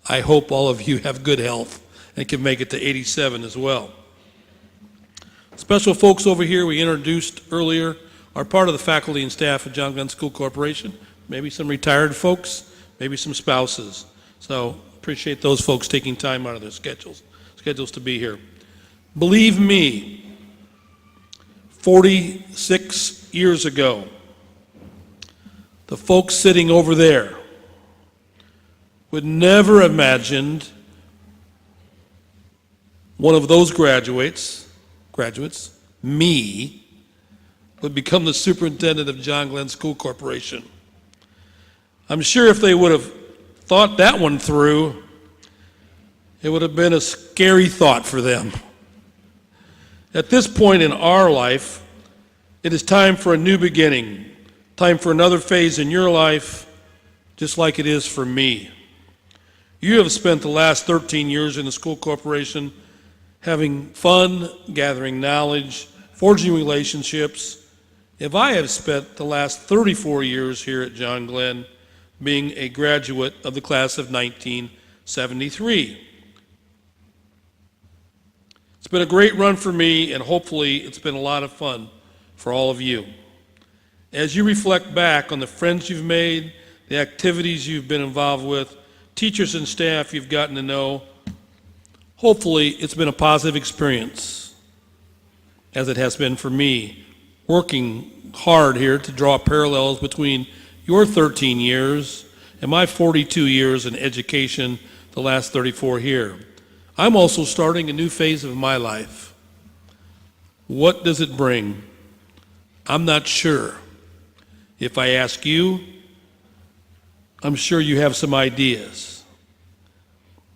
I hope all of you have good health and can make it to 87 as well. Special folks over here we introduced earlier are part of the faculty and staff of John Glenn School Corporation, maybe some retired folks, maybe some spouses. So appreciate those folks taking time out of their schedules to be here. Believe me, 46 years ago, the folks sitting over there would never have imagined one of those graduates, me, would become the superintendent of John Glenn School Corporation. I'm sure if they would have thought that one through, it would have been a scary thought for them. At this point in our life, it is time for a new beginning, time for another phase in your life, just like it is for me. You have spent the last 13 years in the school corporation having fun, gathering knowledge, forging relationships. If I have spent the last 34 years here at John Glenn being a graduate of the class of 1973. It's been a great run for me, and hopefully it's been a lot of fun for all of you. As you reflect back on the friends you've made, the activities you've been involved with, teachers and staff you've gotten to know, hopefully it's been a positive experience, as it has been for me, working hard here to draw parallels between your 13 years and my 42 years in education, the last 34 here. I'm also starting a new phase of my life. What does it bring? I'm not sure. If I ask you, I'm sure you have some ideas.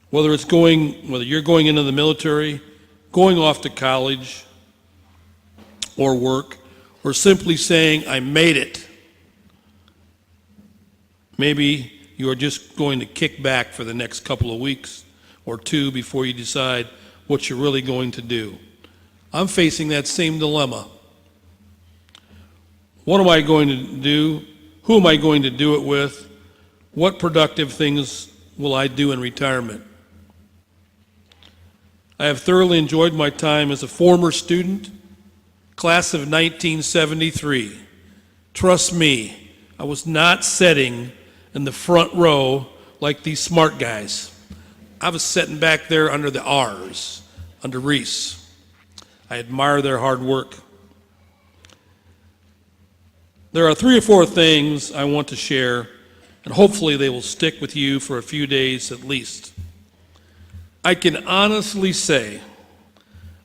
Whether you're going into the military, going off to college or work, or simply saying, I made it. Maybe you are just going to kick back for the next couple of weeks or two before you decide what you're really going to do. I'm facing that same dilemma. What am I going to do? Who am I going to do it with? What productive things will I do in retirement? I have thoroughly enjoyed my time as a former student, class of 1973. Trust me, I was not sitting in the front row like these smart guys. I was sitting back there under the R's, under Reese. I admire their hard work. There are 3 or 4 things I want to share, and hopefully they will stick with you for a few days at least. I can honestly say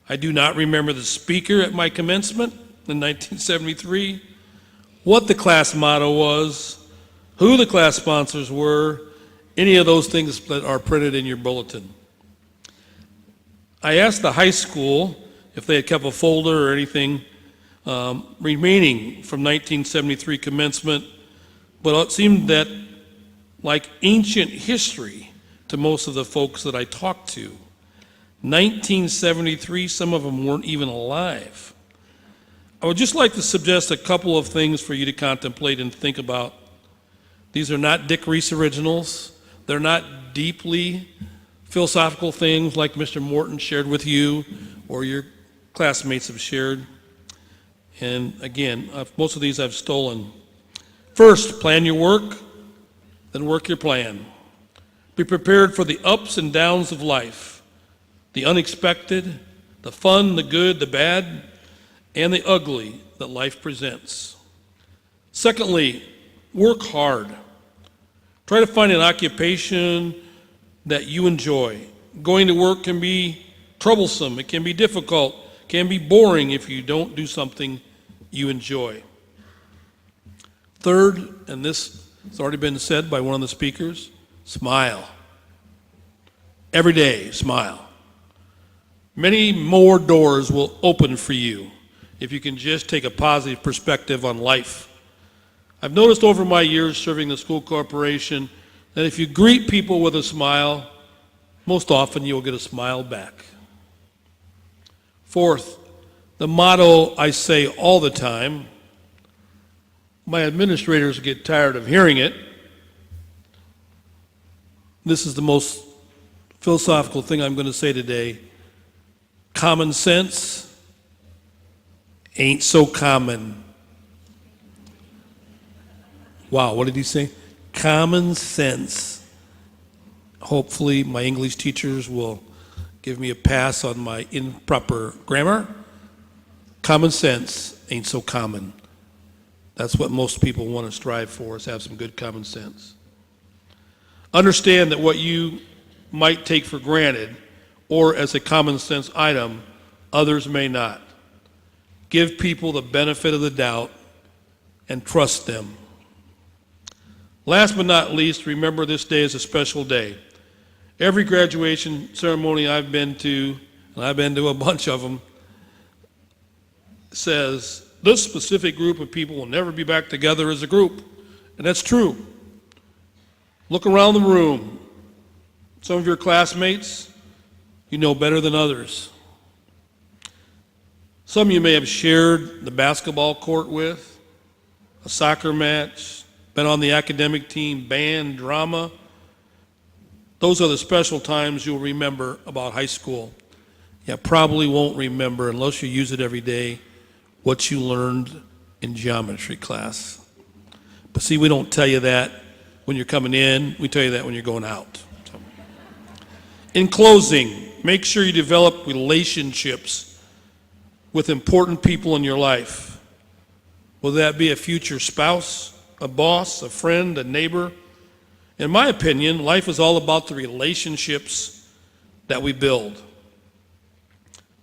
I do not remember the speaker at my commencement in 1973, what the class motto was, who the class sponsors were, any of those things that are printed in your bulletin. I asked the high school if they had kept a folder or anything remaining from 1973 commencement, but it seemed that, like ancient history to most of the folks that I talked to, 1973, some of them weren't even alive. I would just like to suggest a couple of things for you to contemplate and think about. These are not Dick Reese originals. They're not deeply philosophical things like Mr. Morton shared with you or your classmates have shared. And again, most of these I've stolen. First, plan your work, then work your plan. Be prepared for the ups and downs of life, the unexpected, the fun, the good, the bad, and the ugly that life presents. Secondly, work hard. Try to find an occupation that you enjoy. Going to work can be troublesome, it can be difficult, can be boring if you don't do something you enjoy. Third, and this has already been said by one of the speakers, smile. Every day, smile. Many more doors will open for you if you can just take a positive perspective on life. I've noticed over my years serving the school corporation that if you greet people with a smile, most often you'll get a smile back. Fourth, the motto I say all the time, my administrators get tired of hearing it. This is the most philosophical thing I'm going to say today. Common sense ain't so common. Wow, what did he say? Common sense. Hopefully my English teachers will give me a pass on my improper grammar. Common sense ain't so common. That's what most people want to strive for, is have some good common sense. Understand that what you might take for granted or as a common sense item, others may not. Give people the benefit of the doubt and trust them. Last but not least, remember this day is a special day. Every graduation ceremony I've been to, and I've been to a bunch of them, says this specific group of people will never be back together as a group. And that's true. Look around the room. Some of your classmates you know better than others. Some you may have shared the basketball court with, a soccer match, been on the academic team, band, drama. Those are the special times you'll remember about high school. You probably won't remember, unless you use it every day, what you learned in geometry class. But see, we don't tell you that when you're coming in, we tell you that when you're going out. So. In closing, make sure you develop relationships with important people in your life. Whether that be a future spouse, a boss, a friend, a neighbor. In my opinion, life is all about the relationships that we build.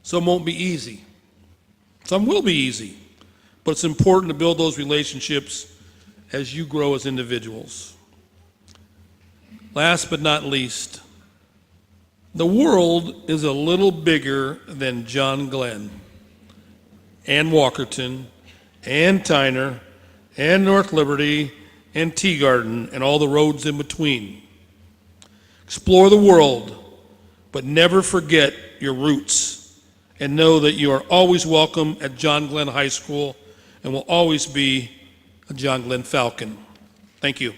Some won't be easy. Some will be easy. But it's important to build those relationships as you grow as individuals. Last but not least, the world is a little bigger than John Glenn and Walkerton and Tyner and North Liberty and Tea Garden and all the roads in between. Explore the world, but never forget your roots, and know that you are always welcome at John Glenn High School and will always be a John Glenn Falcon. Thank you.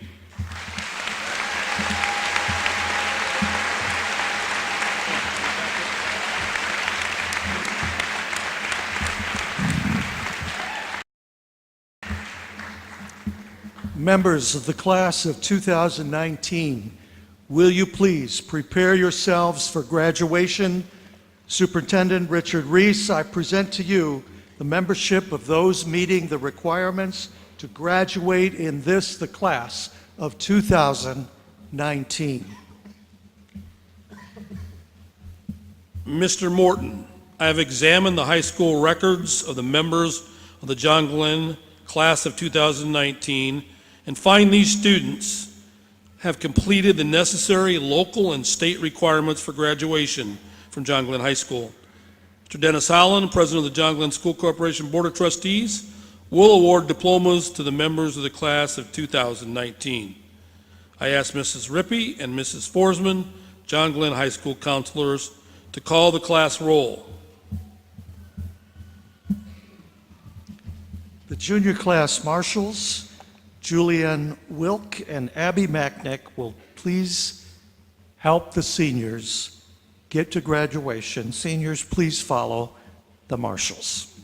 Members of the class of 2019, will you please prepare yourselves for graduation? Superintendent Richard Reese, I present to you the membership of those meeting the requirements to graduate in this, the class of 2019. Mr. Morton, I have examined the high school records of the members of the John Glenn class of 2019 and find these students have completed the necessary local and state requirements for graduation from John Glenn High School. Mr. Dennis Holland, President of the John Glenn School Corporation Board of Trustees, will award diplomas to the members of the class of 2019. I ask Mrs. Rippey and Mrs. Forsman, John Glenn High School counselors, to call the class roll. The junior class marshals, Julianne Wilk and Abby Macknick, will please help the seniors get to graduation. Seniors, please follow the marshals.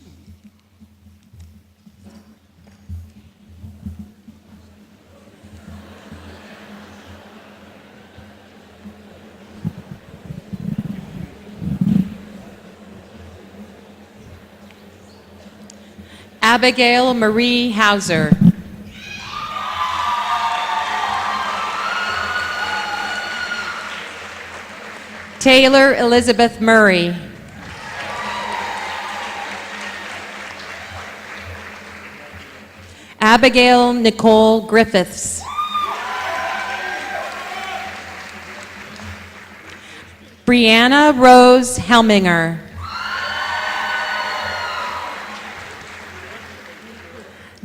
Abigail Marie Hauser. Taylor Elizabeth Murray. Abigail Nicole Griffiths. Brianna Rose Helminger.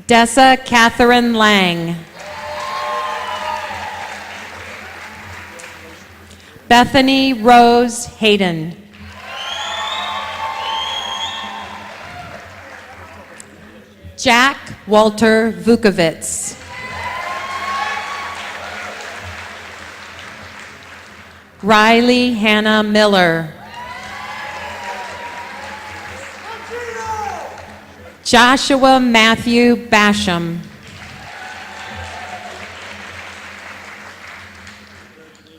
Dessa Catherine Lang. Bethany Rose Hayden. Jack Walter Vukovitz. Riley Hannah Miller. Joshua Matthew Basham.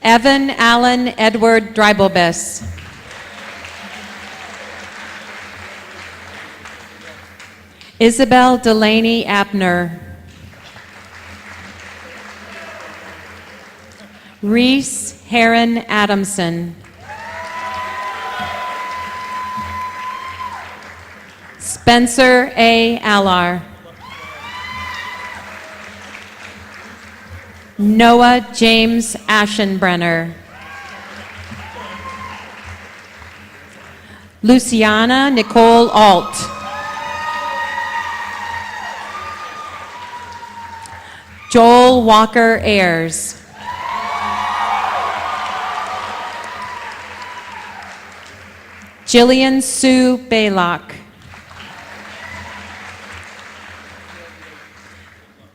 Evan Allen Edward Dreibelbis. Isabel Delaney Abner. Reese Heron Adamson. Spencer A. Allar. Noah James Aschenbrenner. Luciana Nicole Alt. Joel Walker Ayers. Jillian Sue Baylock.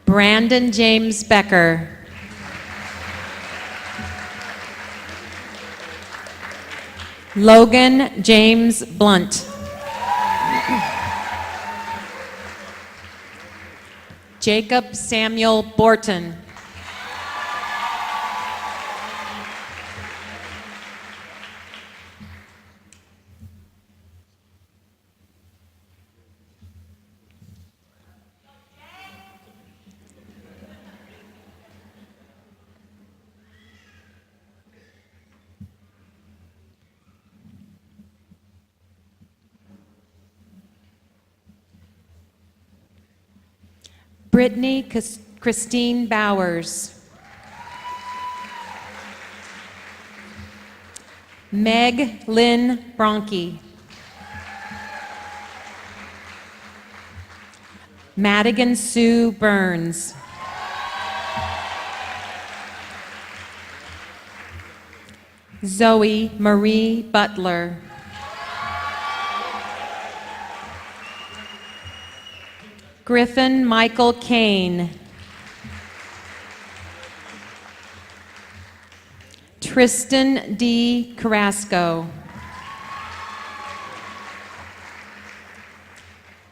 Brandon James Becker. Logan James Blunt. Jacob Samuel Borton. Brittany Christine Bowers. Meg Lynn Bronke. Madigan Sue Burns. Zoe Marie Butler. Griffin Michael Kane. Tristan D. Carrasco.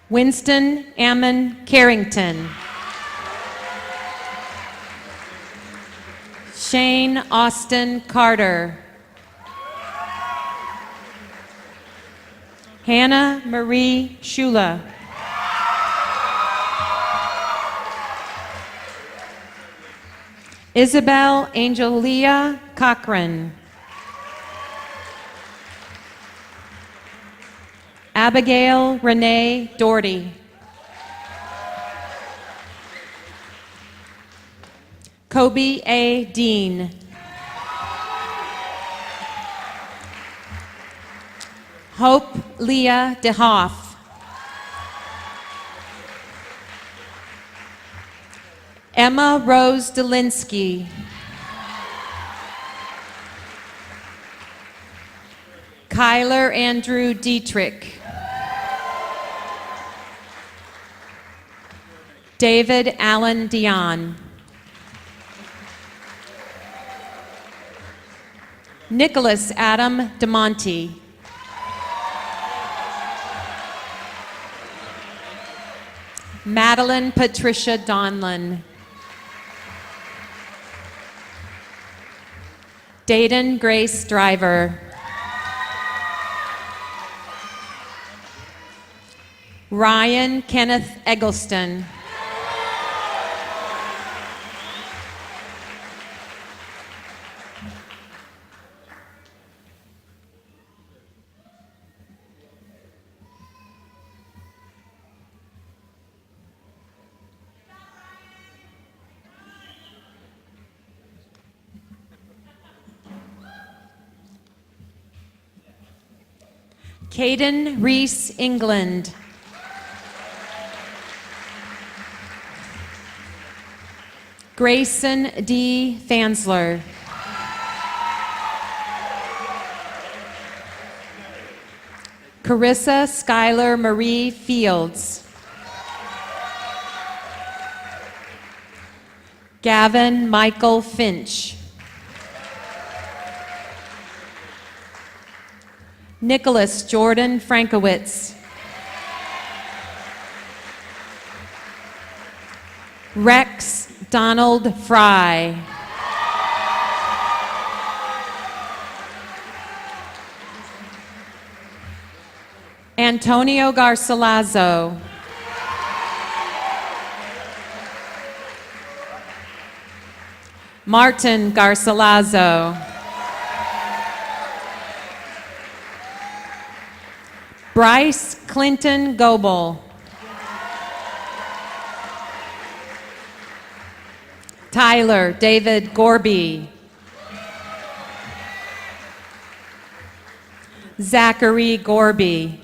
Winston Ammon Carrington. Shane Austin Carter. Hannah Marie Shula. Isabel Angelia Cochran. Abigail Renee Doherty. Kobe A. Dean. Hope Leah DeHoff. Emma Rose Delinsky. Kyler Andrew Dietrich. David Allen Dion. Nicholas Adam DeMonte. Madeline Patricia Donlin. Dayton Grace Driver. Ryan Kenneth Eggleston. Caden Reese England. Grayson D. Fansler. Carissa Skylar Marie Fields. Gavin Michael Finch. Nicholas Jordan Frankowitz. Rex Donald Fry. Antonio Garcilazo. Martin Garcilazo. Bryce Clinton Goebel. Tyler David Gorby. Zachary Gorby.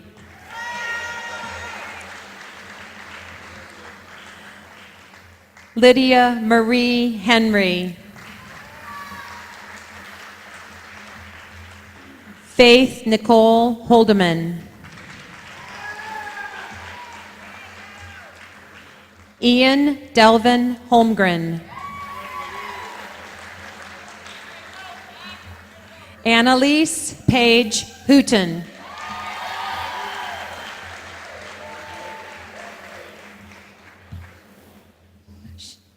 Lydia Marie Henry. Faith Nicole Holdeman. Ian Delvin Holmgren. Annalise Paige Hooton.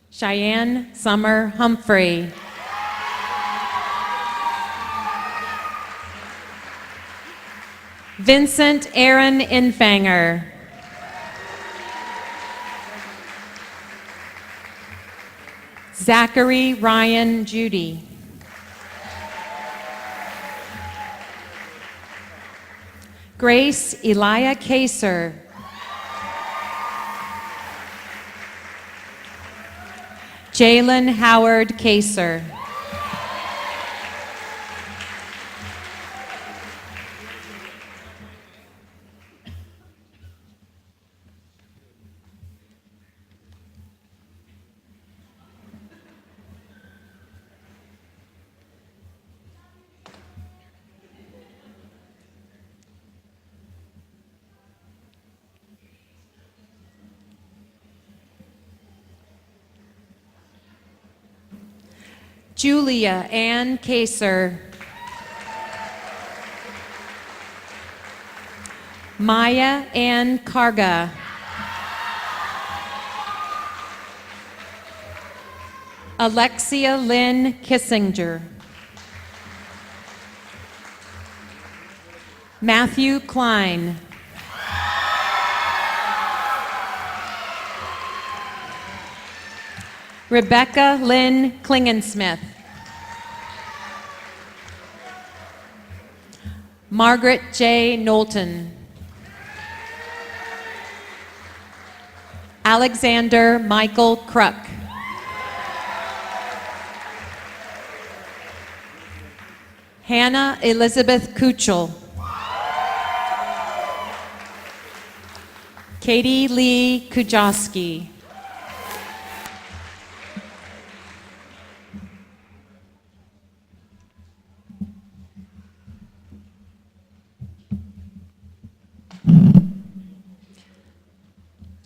Cheyenne Summer Humphrey. Vincent Aaron Infanger. Zachary Ryan Judy. Grace Elia Kaser. Jalen Howard Kaser. Julia Ann Kaser. Maya Ann Karga. Alexia Lynn Kissinger. Matthew Klein. Rebecca Lynn Klingensmith. Margaret J. Knowlton. Alexander Michael Kruk. Hannah Elizabeth Kuchel. Katie Lee Kujoski.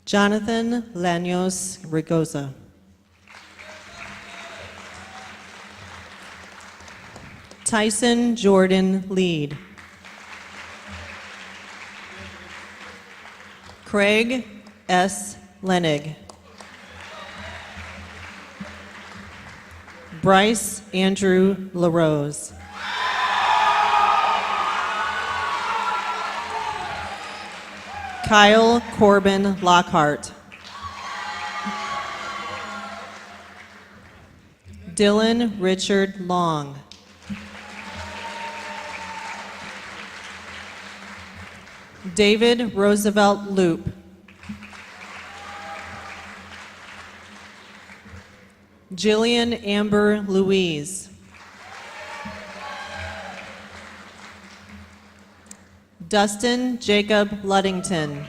Jonathan Lanos Rigoza. Tyson Jordan Lead. Craig S. Lenig. Bryce Andrew LaRose. Kyle Corbin Lockhart. Dylan Richard Long. David Roosevelt Loop. Jillian Amber Louise. Dustin Jacob Luddington.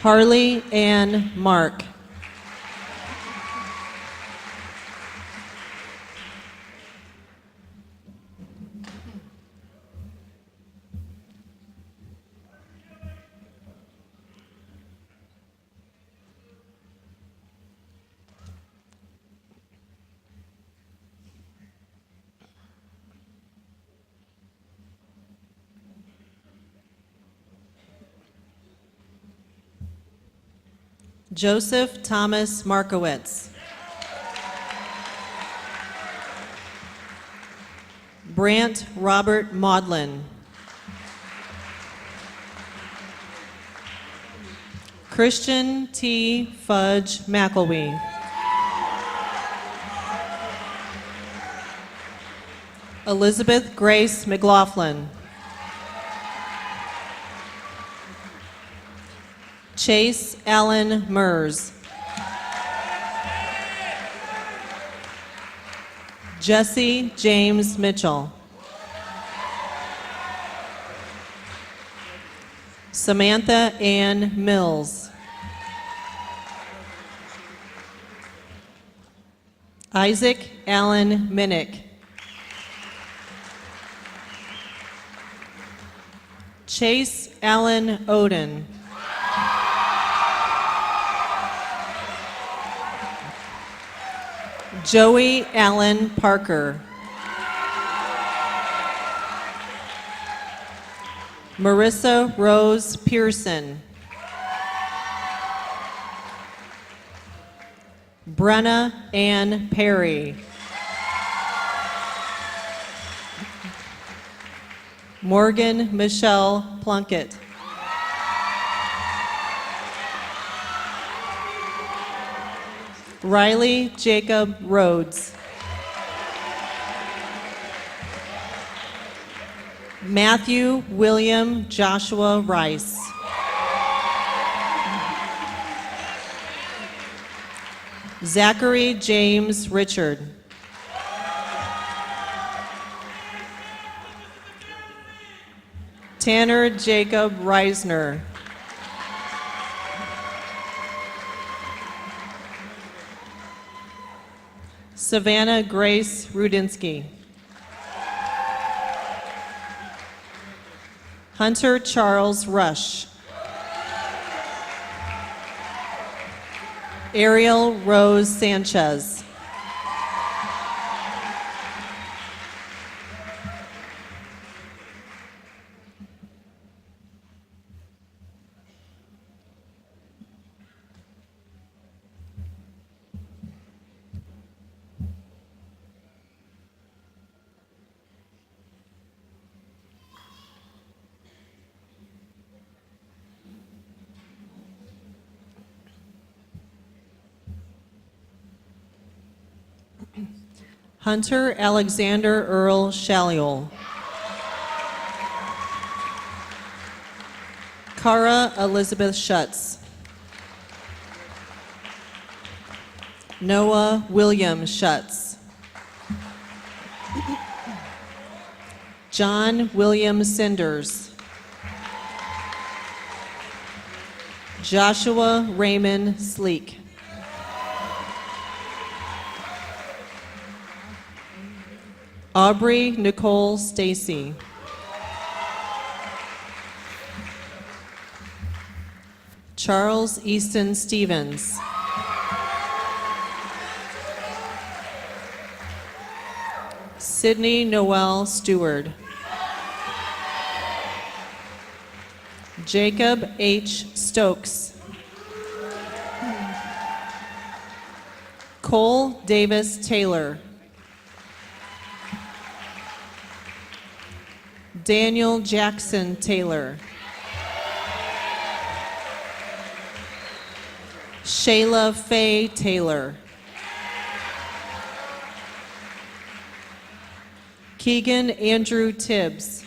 Harley Ann Mark. Joseph Thomas Markowitz. Brant Robert Maudlin. Christian T. Fudge McElwee. Elizabeth Grace McLaughlin. Chase Allen Mers. Jesse James Mitchell. Samantha Ann Mills. Isaac Allen Minnick. Chase Allen Oden. Joey Allen Parker. Marissa Rose Pearson. Brenna Ann Perry. Morgan Michelle Plunkett. Riley Jacob Rhodes. Matthew William Joshua Rice. Zachary James Richard. Tanner Jacob Reisner. Savannah Grace Rudinsky. Hunter Charles Rush. Ariel Rose Sanchez. Hunter Alexander Earl Shalliol. Cara Elizabeth Schutz. Noah William Schutz. John William Cinders. Joshua Raymond Sleek. Aubrey Nicole Stacy. Charles Easton Stevens. Sydney Noel Stewart. Jacob H. Stokes. Cole Davis Taylor. Daniel Jackson Taylor. Shayla Faye Taylor. Keegan Andrew Tibbs.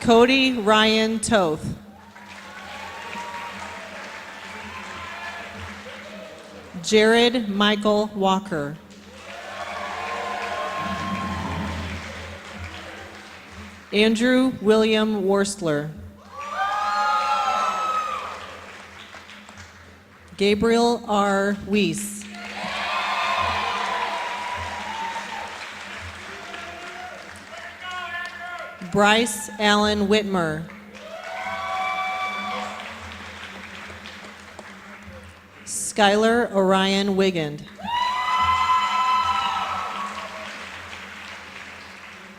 Cody Ryan Toth. Jared Michael Walker. Andrew William Worstler. Gabriel R. Weiss. Bryce Allen Whitmer. Skylar Orion Wigand.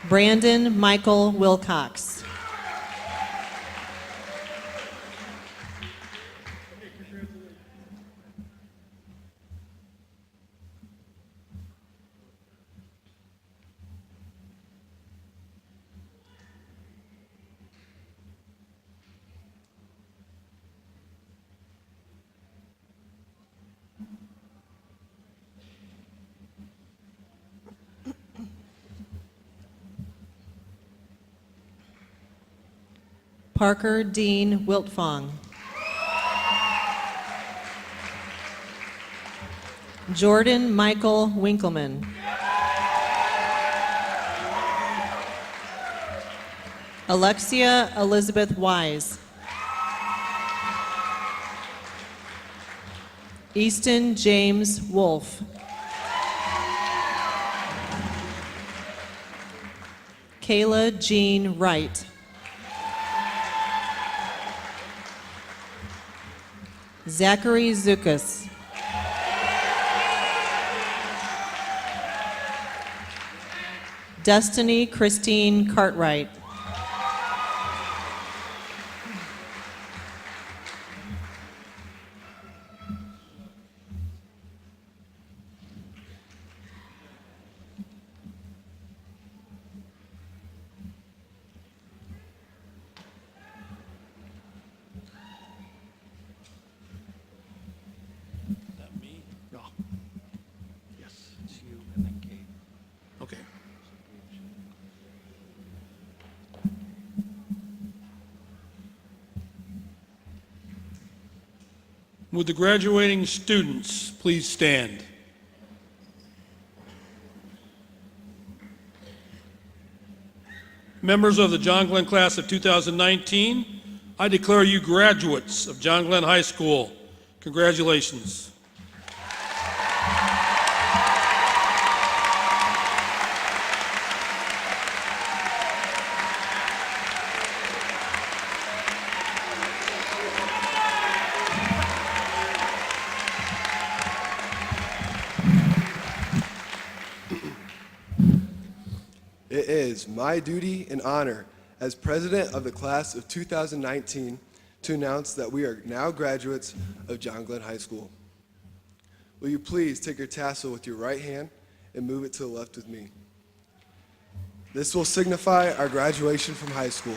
Brandon Michael Wilcox. Parker Dean Wiltfong. Jordan Michael Winkleman. Alexia Elizabeth Wise. Easton James Wolf. Kayla Jean Wright. Zachary Zukas. Destiny Christine Cartwright. That me? No. Yes, it's you and then Kate. Okay. Would the graduating students please stand? Members of the John Glenn class of 2019, I declare you graduates of John Glenn High School. Congratulations. It is my duty and honor as president of the class of 2019 to announce that we are now graduates of John Glenn High School. Will you please take your tassel with your right hand and move it to the left with me? This will signify our graduation from high school.